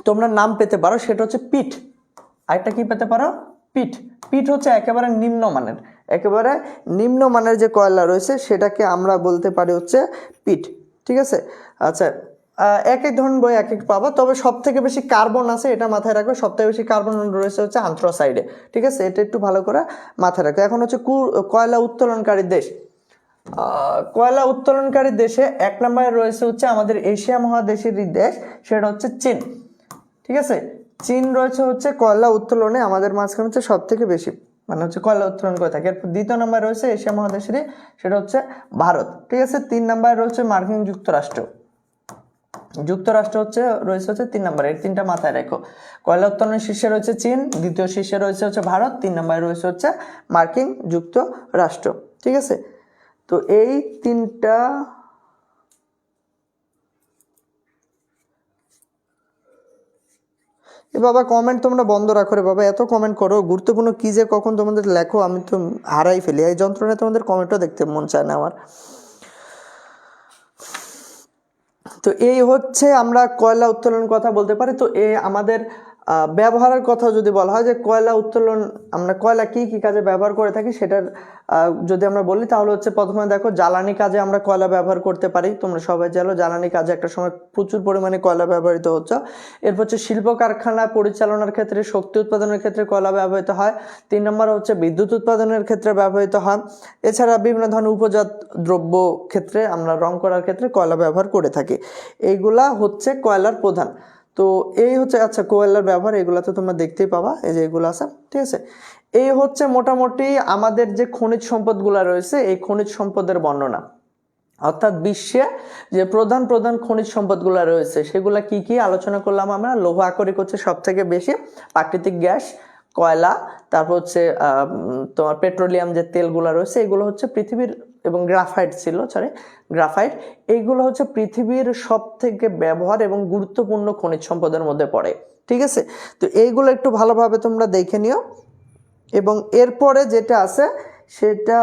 তোমরা নাম পেতে পারো, সেটা হচ্ছে পিট। আরেকটা কি পেতে পারো? পিট। পিট হচ্ছে একেবারে নিম্নমানের যে কয়লা রয়েছে সেটাকে আমরা বলতে পারি হচ্ছে পিট, ঠিক আছে। আচ্ছা, এক এক ধরনের বই এক এক পাবা, তবে সব থেকে বেশি কার্বন আছে এটা মাথায় রাখবে, সব থেকে বেশি কার্বন রয়েছে হচ্ছে আন্থ্রাসাইডে, ঠিক আছে। এটা একটু ভালো করে মাথায় রাখো। এখন হচ্ছে কয়লা উত্তোলনকারী দেশ। কয়লা উত্তোলনকারী দেশে 1 নম্বরে রয়েছে হচ্ছে আমাদের এশিয়া মহাদেশের দেশ, সেটা হচ্ছে চীন, ঠিক আছে। চীন রয়েছে হচ্ছে কয়লা উত্তোলনে আমাদের মাঝখানে হচ্ছে সব থেকে বেশি, মানে হচ্ছে কয়লা উত্তোলন করে থাকে। এরপর 2য় নম্বরে রয়েছে এশিয়া মহাদেশেরই, সেটা হচ্ছে ভারত, ঠিক আছে। 3 নম্বরে রয়েছে মার্কিন যুক্তরাষ্ট্র, যুক্তরাষ্ট্র রয়েছে 3 নম্বরে। এই 3টা মাথায় রেখো। কয়লা উত্তোলনের শীর্ষে রয়েছে চীন, দ্বিতীয় শীর্ষে রয়েছে ভারত, 3 নম্বরে রয়েছে মার্কিন যুক্তরাষ্ট্র। ঠিক আছে, তো এই 3টা বাবা কমেন্ট তোমরা বন্ধ রাখো রে বাবা, এত কমেন্ট করো, গুরুত্বপূর্ণ কি যে কখন তোমাদের লেখো আমি তো হারাই ফেলি। এই যন্ত্রণায় তোমাদের কমেন্টও দেখতে মন চায় না আমার। তো এই আমরা কয়লা উত্তোলন কথা বলতে পারি। তো আমাদের ব্যবহারের কথা যদি বলা হয় যে কয়লা উত্তোলন আমরা কয়লা কি কি কাজে ব্যবহার করে থাকি সেটার যদি আমরা বলি তাহলে প্রথমে দেখো জ্বালানি কাজে আমরা কয়লা ব্যবহার করতে পারি। তোমরা সবাই জানো জ্বালানি কাজে একটা সময় প্রচুর পরিমাণে কয়লা ব্যবহৃত হচ্ছে। এরপর শিল্প কারখানা পরিচালনার ক্ষেত্রে, শক্তি উৎপাদনের ক্ষেত্রে কয়লা ব্যবহৃত হয়। 3 নম্বর বিদ্যুৎ উৎপাদনের ক্ষেত্রে ব্যবহৃত হয়। এছাড়া বিভিন্ন ধরনের উপজাত দ্রব্য ক্ষেত্রে আমরা রং করার ক্ষেত্রে কয়লা ব্যবহার করে থাকি। এইগুলা কয়লার প্রধান। তো এই আচ্ছা কয়লার ব্যবহার এগুলা তো তোমরা দেখতেই পাবা, এই যে এগুলো আছে। ঠিক আছে, এই মোটামুটি আমাদের যে খনিজ সম্পদগুলা রয়েছে এই খনিজ সম্পদের বর্ণনা, অর্থাৎ বিশ্বে যে প্রধান প্রধান খনিজ সম্পদগুলা রয়েছে সেগুলা কি কি আলোচনা করলাম আমরা। লৌহ আকরিক সব থেকে বেশি, প্রাকৃতিক গ্যাস, কয়লা, তারপর তোমার পেট্রোলিয়াম যে তেলগুলা রয়েছে এগুলো পৃথিবীর, এবং গ্রাফাইট ছিল গ্রাফাইট, এইগুলো পৃথিবীর সব থেকে ব্যবহার এবং গুরুত্বপূর্ণ খনিজ সম্পদের মধ্যে পড়ে। ঠিক আছে, তো এইগুলো একটু ভালোভাবে তোমরা দেখে নিও। এবং এরপরে যেটা আছে সেটা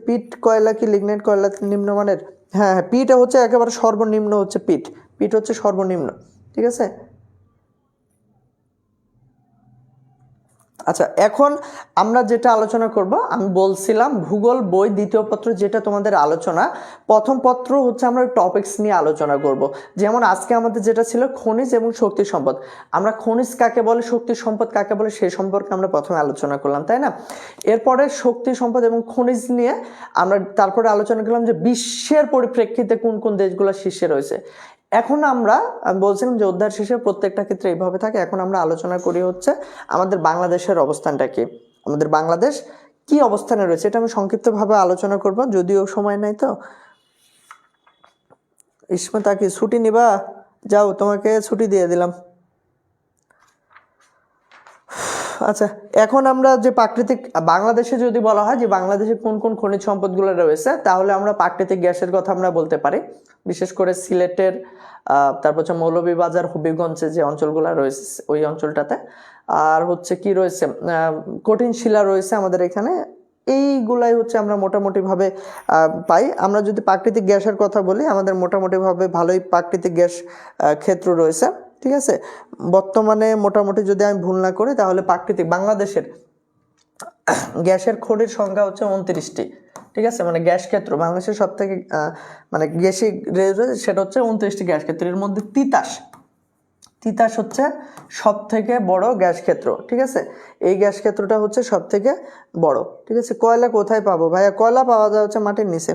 পিট কয়লা কি লিগনাইট কয়লা নিম্নমানের? হ্যাঁ, পিট একেবারে সর্বনিম্ন পিট সর্বনিম্ন। ঠিক আছে, আচ্ছা এখন আমরা যেটা আলোচনা করব, আমি বলছিলাম ভূগোল বই দ্বিতীয় পত্র যেটা তোমাদের আলোচনা, প্রথম পত্র আমরা টপিকস নিয়ে আলোচনা করব। যেমন আজকে আমাদের যেটা ছিল খনিজ এবং শক্তি সম্পদ, আমরা খনিজ কাকে বলে, শক্তি সম্পদ কাকে বলে সেই সম্পর্কে আমরা প্রথমে আলোচনা করলাম, তাই না? এরপরে শক্তি সম্পদ এবং খনিজ নিয়ে আমরা তারপরে আলোচনা করলাম যে বিশ্বের পরিপ্রেক্ষিতে কোন কোন দেশগুলো শীর্ষে রয়েছে। এখন আমি বলছিলাম যে অধ্যায় শেষে প্রত্যেকটা ক্ষেত্রে এইভাবে থাকে। এখন আমরা আলোচনা করি আমাদের বাংলাদেশের অবস্থানটা কি, আমাদের বাংলাদেশ কি অবস্থানে রয়েছে, এটা আমি সংক্ষিপ্তভাবে আলোচনা করব, যদিও সময় নাই। তো ইসমতা কি ছুটি নিবা? যাও, তোমাকে ছুটি দিয়ে দিলাম। আচ্ছা, এখন আমরা যে প্রাকৃতিক বাংলাদেশে যদি বলা হয় যে বাংলাদেশে কোন কোন খনিজ সম্পদগুলো রয়েছে, তাহলে আমরা প্রাকৃতিক গ্যাসের কথা আমরা বলতে পারি, বিশেষ করে সিলেটের, তারপর মৌলভীবাজার, হবিগঞ্জে যে অঞ্চলগুলো রয়েছে ওই অঞ্চলটাতে। আর কি রয়েছে, কঠিন শিলা রয়েছে আমাদের এখানে। এইগুলাই আমরা মোটামুটিভাবে পাই। আমরা যদি প্রাকৃতিক গ্যাসের কথা বলি, আমাদের মোটামুটিভাবে ভালোই প্রাকৃতিক গ্যাস ক্ষেত্র রয়েছে। ঠিক আছে, বর্তমানে মোটামুটি যদি আমি ভুল না করি তাহলে প্রাকৃতিক বাংলাদেশের গ্যাসের খনির সংখ্যা 29টি। ঠিক আছে, মানে গ্যাস ক্ষেত্র বাংলাদেশের সব থেকে মানে গ্যাসি সেটা 29টি গ্যাস ক্ষেত্র। এর মধ্যে তিতাস সব থেকে বড় গ্যাস ক্ষেত্র। ঠিক আছে, এই গ্যাস ক্ষেত্রটা সব থেকে বড়। ঠিক আছে, কয়লা কোথায় পাবো ভাইয়া? কয়লা পাওয়া যায় মাটির নিচে।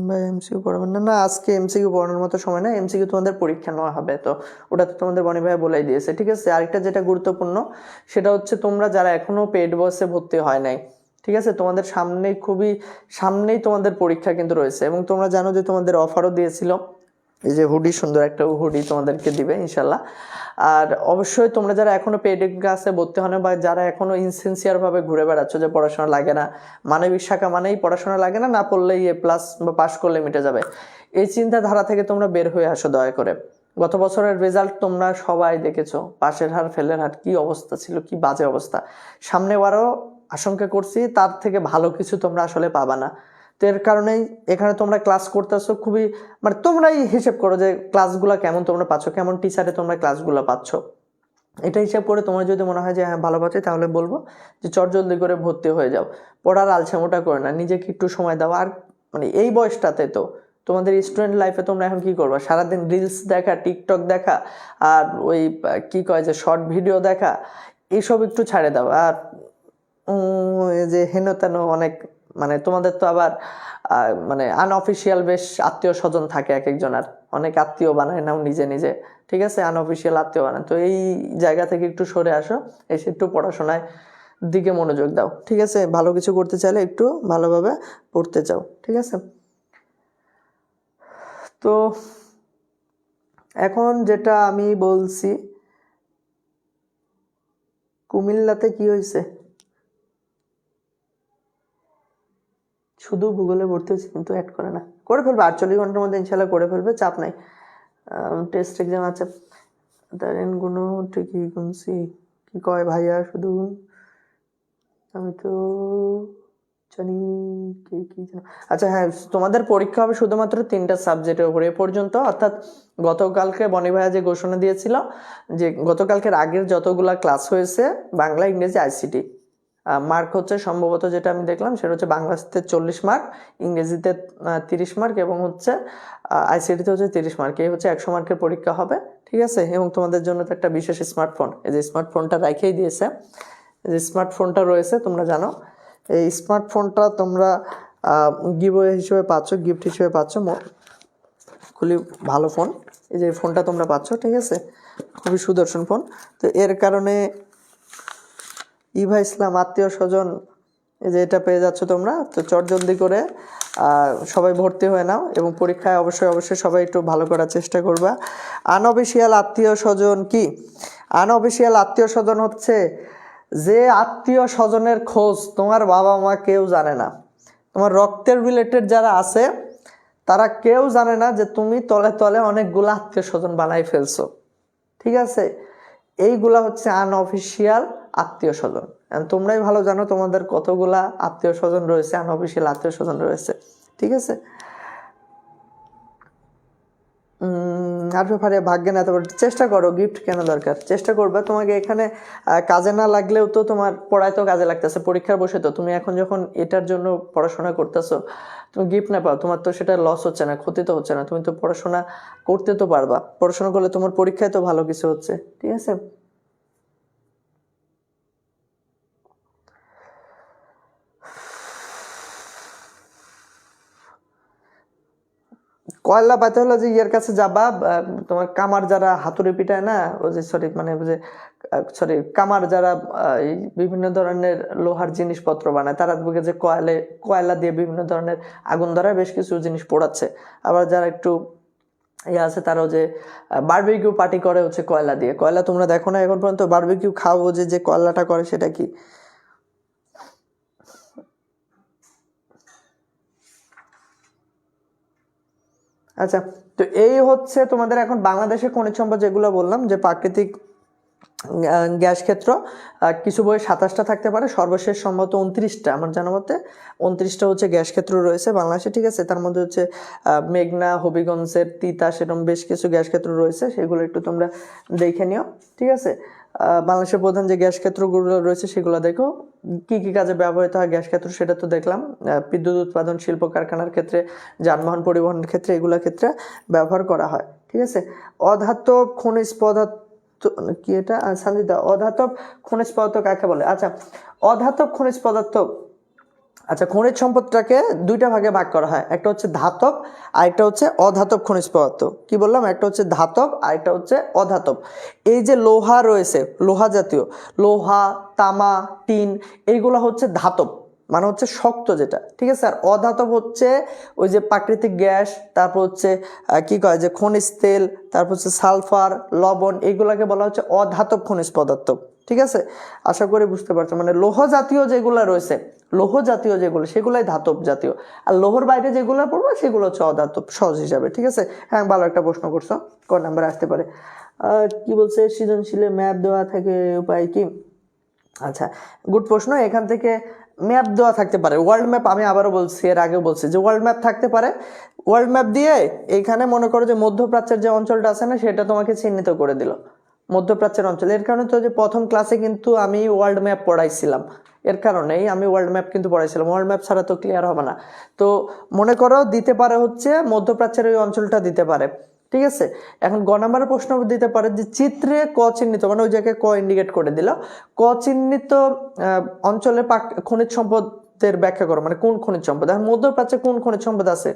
ভাই এমসিকিউ পড়াবেন না? না, আজকে এমসিকিউ পড়ানোর মতো সময় না, এমসিকিউ তোমাদের পরীক্ষা নেওয়া হবে, তো ওটা তো তোমাদের বনি ভাই বলেই দিয়েছে। ঠিক আছে, আরেকটা যেটা গুরুত্বপূর্ণ সেটা তোমরা যারা এখনো পেইড বসে ভর্তি হয় নাই, ঠিক আছে, তোমাদের সামনেই তোমাদের পরীক্ষা কিন্তু রয়েছে। এবং তোমরা জানো যে তোমাদের অফারও দিয়েছিল, এই যে হুডি, সুন্দর একটা হুডি তোমাদেরকে দিবে ইনশাল্লাহ। আর অবশ্যই তোমরা যারা এখনো পেইড ক্লাসে ভর্তি হন বা যারা এখনো ইনসিনসিয়ার ভাবে ঘুরে বেড়াচ্ছ যে পড়াশোনা লাগে না, মানবিক শাখা মানেই পড়াশোনা লাগে না, না পড়লেই প্লাস বা পাশ করলে মিটে যাবে, এই চিন্তাধারা থেকে তোমরা বের হয়ে আসো দয়া করে। গত বছরের রেজাল্ট তোমরা সবাই দেখেছো, পাশের হার ফেলের হার কি অবস্থা ছিল, কি বাজে অবস্থা। সামনেবারও আশঙ্কা করছি তার থেকে ভালো কিছু তোমরা আসলে পাবা না। তো এর কারণেই এখানে তোমরা ক্লাস করতেছো, খুবই মানে তোমরাই হিসেব করো যে ক্লাসগুলো কেমন তোমরা পাচ্ছ, কেমন টিচারে তোমরা ক্লাসগুলো পাচ্ছ। এটা হিসাব করে তোমার যদি মনে হয় যে হ্যাঁ ভালো পাচ্ছি, তাহলে বলবো যে জলদি করে ভর্তি হয়ে যাও, পড়ার আলছামোটা করে না, নিজেকে একটু সময় দাও। আর মানে এই বয়সটাতে তো তোমাদের স্টুডেন্ট লাইফে তোমরা এখন কি করবা? সারাদিন রিলস দেখা, টিকটক দেখা, আর ওই কি কয় যে শর্ট ভিডিও দেখা, এইসব একটু ছাড়ে দাও। আর এই যে হেন অনেক মানে তোমাদের তো আবার মানে আনঅফিসিয়াল বেশ আত্মীয় স্বজন থাকে, এক একজনের অনেক আত্মীয় বানায় নাও নিজে নিজে। ঠিক আছে, আনঅফিসিয়াল আত্মীয় বানায়। তো এই জায়গা থেকে একটু সরে আসো, এসে একটু পড়াশোনায় দিকে মনোযোগ দাও। ঠিক আছে, ভালো কিছু করতে চাইলে একটু ভালোভাবে পড়তে চাও। ঠিক আছে, তো এখন যেটা আমি বলছি, কুমিল্লাতে কি হয়েছে, শুধু ভূগোলে ভর্তি হয়েছে কিন্তু অ্যাড করে না, করে ফেলবে 48 ঘন্টার মধ্যে ইনশাল্লাহ করে ফেলবে, চাপ নাই। টেস্ট এক্সাম আছে, দাঁড়েন গুনো ঠিকই গুনছি, কি কয় ভাইয়া শুধু, আমি তো জানি কি কি জানো। আচ্ছা হ্যাঁ, তোমাদের পরীক্ষা হবে শুধুমাত্র 3টা সাবজেক্টের উপরে এ পর্যন্ত, অর্থাৎ গতকালকে বনি ভাইয়া যে ঘোষণা দিয়েছিল যে গতকালকের আগের যতগুলা ক্লাস হয়েছে বাংলা, ইংরেজি, আইসিটি, মার্ক হচ্ছে সম্ভবত যেটা আমি দেখলাম সেটা হচ্ছে বাংলাতে 40 মার্ক, ইংরেজিতে 30 মার্ক এবং হচ্ছে আইসিটিতে হচ্ছে 30 মার্ক, এই হচ্ছে 100 মার্কের পরীক্ষা হবে, ঠিক আছে। এবং তোমাদের জন্য তো একটা বিশেষ স্মার্টফোন, এই যে স্মার্টফোনটা রাখিয়ে দিয়েছে, যে স্মার্টফোনটা রয়েছে তোমরা জানো, এই স্মার্টফোনটা তোমরা গিভওয়ে হিসেবে পাচ্ছ, গিফট হিসেবে পাচ্ছ, খুবই ভালো ফোন, এই যে ফোনটা তোমরা পাচ্ছ, ঠিক আছে, খুবই সুদর্শন ফোন। তো এর কারণে ইভা ইসলাম আত্মীয় স্বজন, এই যে এটা পেয়ে যাচ্ছ তোমরা, তো চটজলদি করে সবাই ভর্তি হয়ে নাও এবং পরীক্ষায় অবশ্যই সবাই একটু ভালো করার চেষ্টা করবা। আনঅফিসিয়াল আত্মীয় স্বজন কি? আনঅফিসিয়াল আত্মীয় স্বজন হচ্ছে যে আত্মীয় স্বজনের খোঁজ তোমার বাবা মা কেউ জানে না, তোমার রক্তের রিলেটেড যারা আছে তারা কেউ জানে না যে তুমি তলে তলে অনেকগুলো আত্মীয় স্বজন বানাই ফেলছো, ঠিক আছে। এইগুলা হচ্ছে আনঅফিসিয়াল আত্মীয় স্বজন। তোমরাই ভালো জানো তোমাদের কতগুলা আত্মীয় স্বজন রয়েছে, আনঅফিসিয়াল আত্মীয় স্বজন রয়েছে, ঠিক আছে। আর ব্যাপারে ভাগ্যে না, তারপর চেষ্টা করো, গিফট কেন দরকার, চেষ্টা করবে, তোমাকে এখানে কাজে না লাগলেও তো তোমার পড়ায় তো কাজে লাগতেছে, পরীক্ষার বসে তো তুমি এখন যখন এটার জন্য পড়াশোনা করতেছো, তুমি গিফট না পাও তোমার তো সেটা লস হচ্ছে না, ক্ষতি তো হচ্ছে না, তুমি তো পড়াশোনা করতে তো পারবা, পড়াশোনা করলে তোমার পরীক্ষায় তো ভালো কিছু হচ্ছে, ঠিক আছে। কয়লা পাইতে হলো যে ইয়ের কাছে যাবা, তোমার কামার যারা হাতুড়ি পিটায় না, ওই যে সরি মানে যে সরি কামার যারা এই বিভিন্ন ধরনের লোহার জিনিসপত্র বানায়, তারা দেখবে যে কয়লা দিয়ে বিভিন্ন ধরনের আগুন ধরায় বেশ কিছু জিনিস পোড়াচ্ছে। আবার যারা একটু ইয়ে আছে তারাও যে বারবিকিউ পার্টি করে হচ্ছে কয়লা দিয়ে, কয়লা তোমরা দেখো না এখন পর্যন্ত, বারবিকিউ খাও যে কয়লাটা করে সেটা কি? আচ্ছা, তো এই হচ্ছে তোমাদের এখন বাংলাদেশের খনিজ সম্পদ যেগুলো বললাম, যে প্রাকৃতিক গ্যাস ক্ষেত্র, কিছু বই 27টা থাকতে পারে, সর্বশেষ সম্ভবত 29টা, আমার জানা মতে 29টা হচ্ছে গ্যাস ক্ষেত্র রয়েছে বাংলাদেশে, ঠিক আছে। তার মধ্যে হচ্ছে মেঘনা, হবিগঞ্জের তিতাস, এরকম বেশ কিছু গ্যাস ক্ষেত্র রয়েছে, সেগুলো একটু তোমরা দেখে নিও, ঠিক আছে। বাংলাদেশের প্রধান যে গ্যাস ক্ষেত্রগুলো রয়েছে সেগুলো দেখো, কি কি কাজে ব্যবহৃত হয় গ্যাস ক্ষেত্র সেটা তো দেখলাম, বিদ্যুৎ উৎপাদন, শিল্প কারখানার ক্ষেত্রে, যানবাহন পরিবহনের ক্ষেত্রে, এগুলোর ক্ষেত্রে ব্যবহার করা হয়, ঠিক আছে। অধাতব খনিজ পদার্থ কি এটা সঞ্জিতা, অধাতব খনিজ পদার্থ কাকে বলে? আচ্ছা, অধাতব খনিজ পদার্থ, আচ্ছা খনিজ সম্পদটাকে দুইটা ভাগে ভাগ করা হয়, একটা হচ্ছে ধাতব আর একটা হচ্ছে অধাতব খনিজ পদার্থ। কি বললাম? একটা হচ্ছে ধাতব আর একটা হচ্ছে অধাতব। এই যে লোহা রয়েছে, লোহা জাতীয়, লোহা, তামা, টিন, এইগুলো হচ্ছে ধাতব, মানে হচ্ছে শক্ত যেটা, ঠিক আছে। আর অধাতব হচ্ছে ওই যে প্রাকৃতিক গ্যাস, তারপর হচ্ছে কি কয় যে খনিজ তেল, তারপর হচ্ছে সালফার, লবণ, এইগুলাকে বলা হচ্ছে অধাতব খনিজ পদার্থ, ঠিক আছে। আশা করি বুঝতে পারছো, মানে লৌহ জাতীয় যেগুলো রয়েছে, লৌহ জাতীয় যেগুলো সেগুলাই ধাতব জাতীয়, আর লৌহর বাইরে যেগুলো পড়বে সেগুলো হচ্ছে অধাতব, সহজ হিসাবে, ঠিক আছে। হ্যাঁ, ভালো একটা প্রশ্ন করছো, ক নাম্বার আসতে পারে। কি বলছে, সৃজনশীলে ম্যাপ দেওয়া থাকে উপায় কি? আচ্ছা, গুড প্রশ্ন। এখান থেকে ম্যাপ দেওয়া থাকতে পারে, ওয়ার্ল্ড ম্যাপ, আমি আবারও বলছি, এর আগেও বলছি যে ওয়ার্ল্ড ম্যাপ থাকতে পারে। ওয়ার্ল্ড ম্যাপ দিয়ে এইখানে মনে করো যে মধ্যপ্রাচ্যের যে অঞ্চলটা আছে না, সেটা তোমাকে চিহ্নিত করে দিল, মধ্যপ্রাচ্যের অঞ্চল। এর কারণে তো যে প্রথম ক্লাসে কিন্তু আমি ওয়ার্ল্ড ম্যাপ পড়াইছিলাম, এর কারণেই আমি ওয়ার্ল্ড ম্যাপ কিন্তু পড়াইছিলাম, ওয়ার্ল্ড ম্যাপ ছাড়া তো ক্লিয়ার হবে না। তো মনে করো দিতে পারে হচ্ছে মধ্যপ্রাচ্যের ওই অঞ্চলটা দিতে পারে, ঠিক আছে। এখন গ নাম্বারের প্রশ্ন দিতে পারে যে চিত্রে ক চিহ্নিত, মানে ওই জায়গায় ক ইন্ডিকেট করে দিল, ক চিহ্নিত অঞ্চলে খনিজ সম্পদের ব্যাখ্যা করো, মানে কোন খনিজ সম্পদ। এখন মধ্যপ্রাচ্যে কোন খনিজ সম্পদ আছে?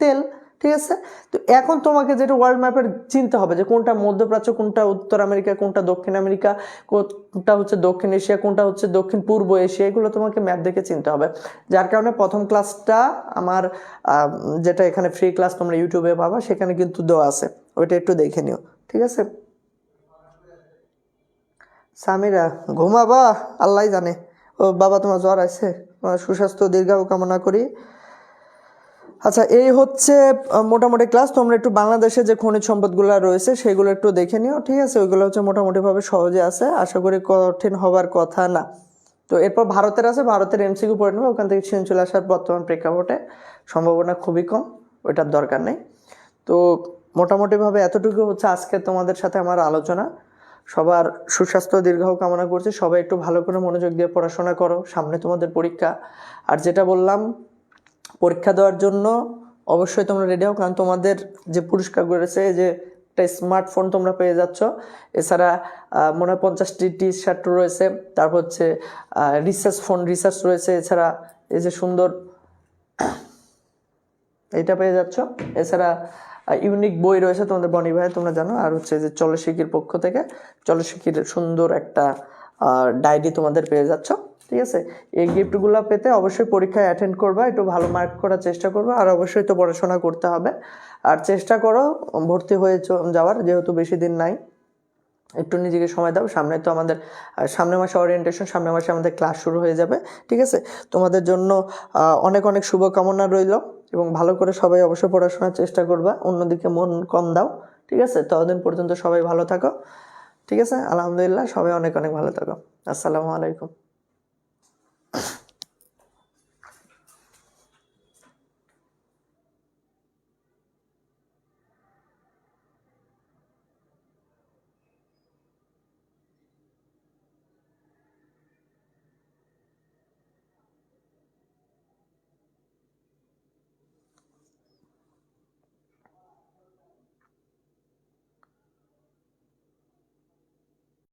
তেল, ঠিক আছে। তো এখন তোমাকে যেটা ওয়ার্ল্ড ম্যাপের চিনতে হবে যে কোনটা মধ্যপ্রাচ্য, কোনটা উত্তর আমেরিকা, কোনটা দক্ষিণ আমেরিকা, কোনটা হচ্ছে দক্ষিণ এশিয়া, কোনটা হচ্ছে দক্ষিণ পূর্ব এশিয়া, এগুলো তোমাকে ম্যাপ দেখে চিনতে হবে। যার কারণে প্রথম ক্লাসটা আমার যেটা এখানে ফ্রি ক্লাস তোমরা ইউটিউবে পাবা, সেখানে কিন্তু দেওয়া আছে, ওইটা একটু দেখে নিও। ঠিক আছে। সামিরা ঘুমাবা, আল্লাহ জানে। ও বাবা, তোমার জ্বর আছে, তোমার সুস্বাস্থ্য দীর্ঘায়ু কামনা করি। আচ্ছা, এই হচ্ছে মোটামুটি ক্লাস। তোমরা একটু বাংলাদেশে যে খনিজ সম্পদগুলো রয়েছে সেগুলো একটু দেখে নিও। ঠিক আছে, ওইগুলো হচ্ছে মোটামুটিভাবে সহজে আছে, আশা করি কঠিন হবার কথা না। তো এরপর ভারতের আছে, ভারতের এমসিকিউ পড়ে নেবে, ওখান থেকে ছিন চলে আসার বর্তমান প্রেক্ষাপটে সম্ভাবনা খুবই কম, ওইটার দরকার নেই। তো মোটামুটিভাবে এতটুকু হচ্ছে আজকে তোমাদের সাথে আমার আলোচনা। সবার সুস্বাস্থ্য দীর্ঘায়ু কামনা করছি। সবাই একটু ভালো করে মনোযোগ দিয়ে পড়াশোনা করো, সামনে তোমাদের পরীক্ষা। আর যেটা বললাম, পরীক্ষা দেওয়ার জন্য অবশ্যই তোমরা রেডি হও, কারণ তোমাদের যে পুরস্কারগুলো রয়েছে, যে একটা স্মার্টফোন তোমরা পেয়ে যাচ্ছ, এছাড়া মনে হয় 50টি টি শার্ট রয়েছে, তারপর হচ্ছে রিসার্চ রয়েছে, এছাড়া এই যে সুন্দর এইটা পেয়ে যাচ্ছ, এছাড়া ইউনিক বই রয়েছে তোমাদের বনি ভাই, তোমরা জানো। আর হচ্ছে যে চলশিকির পক্ষ থেকে চলশিকির সুন্দর একটা ডায়েরি তোমাদের পেয়ে যাচ্ছ। ঠিক আছে, এই গিফটগুলো পেতে অবশ্যই পরীক্ষায় অ্যাটেন্ড করবা, একটু ভালো মার্ক করার চেষ্টা করবা, আর অবশ্যই তো পড়াশোনা করতে হবে। আর চেষ্টা করো ভর্তি হয়ে যাওয়ার, যেহেতু বেশি দিন নাই, একটু নিজেকে সময় দাও। সামনে তো আমাদের সামনের মাসে ওরিয়েন্টেশন, সামনের মাসে আমাদের ক্লাস শুরু হয়ে যাবে। ঠিক আছে, তোমাদের জন্য অনেক অনেক শুভকামনা রইল, এবং ভালো করে সবাই অবশ্যই পড়াশোনার চেষ্টা করবা, অন্যদিকে মন কম দাও। ঠিক আছে, ততদিন পর্যন্ত সবাই ভালো থাকো। ঠিক আছে, আলহামদুলিল্লাহ, সবাই অনেক অনেক ভালো থাকো। আসসালামু আলাইকুম।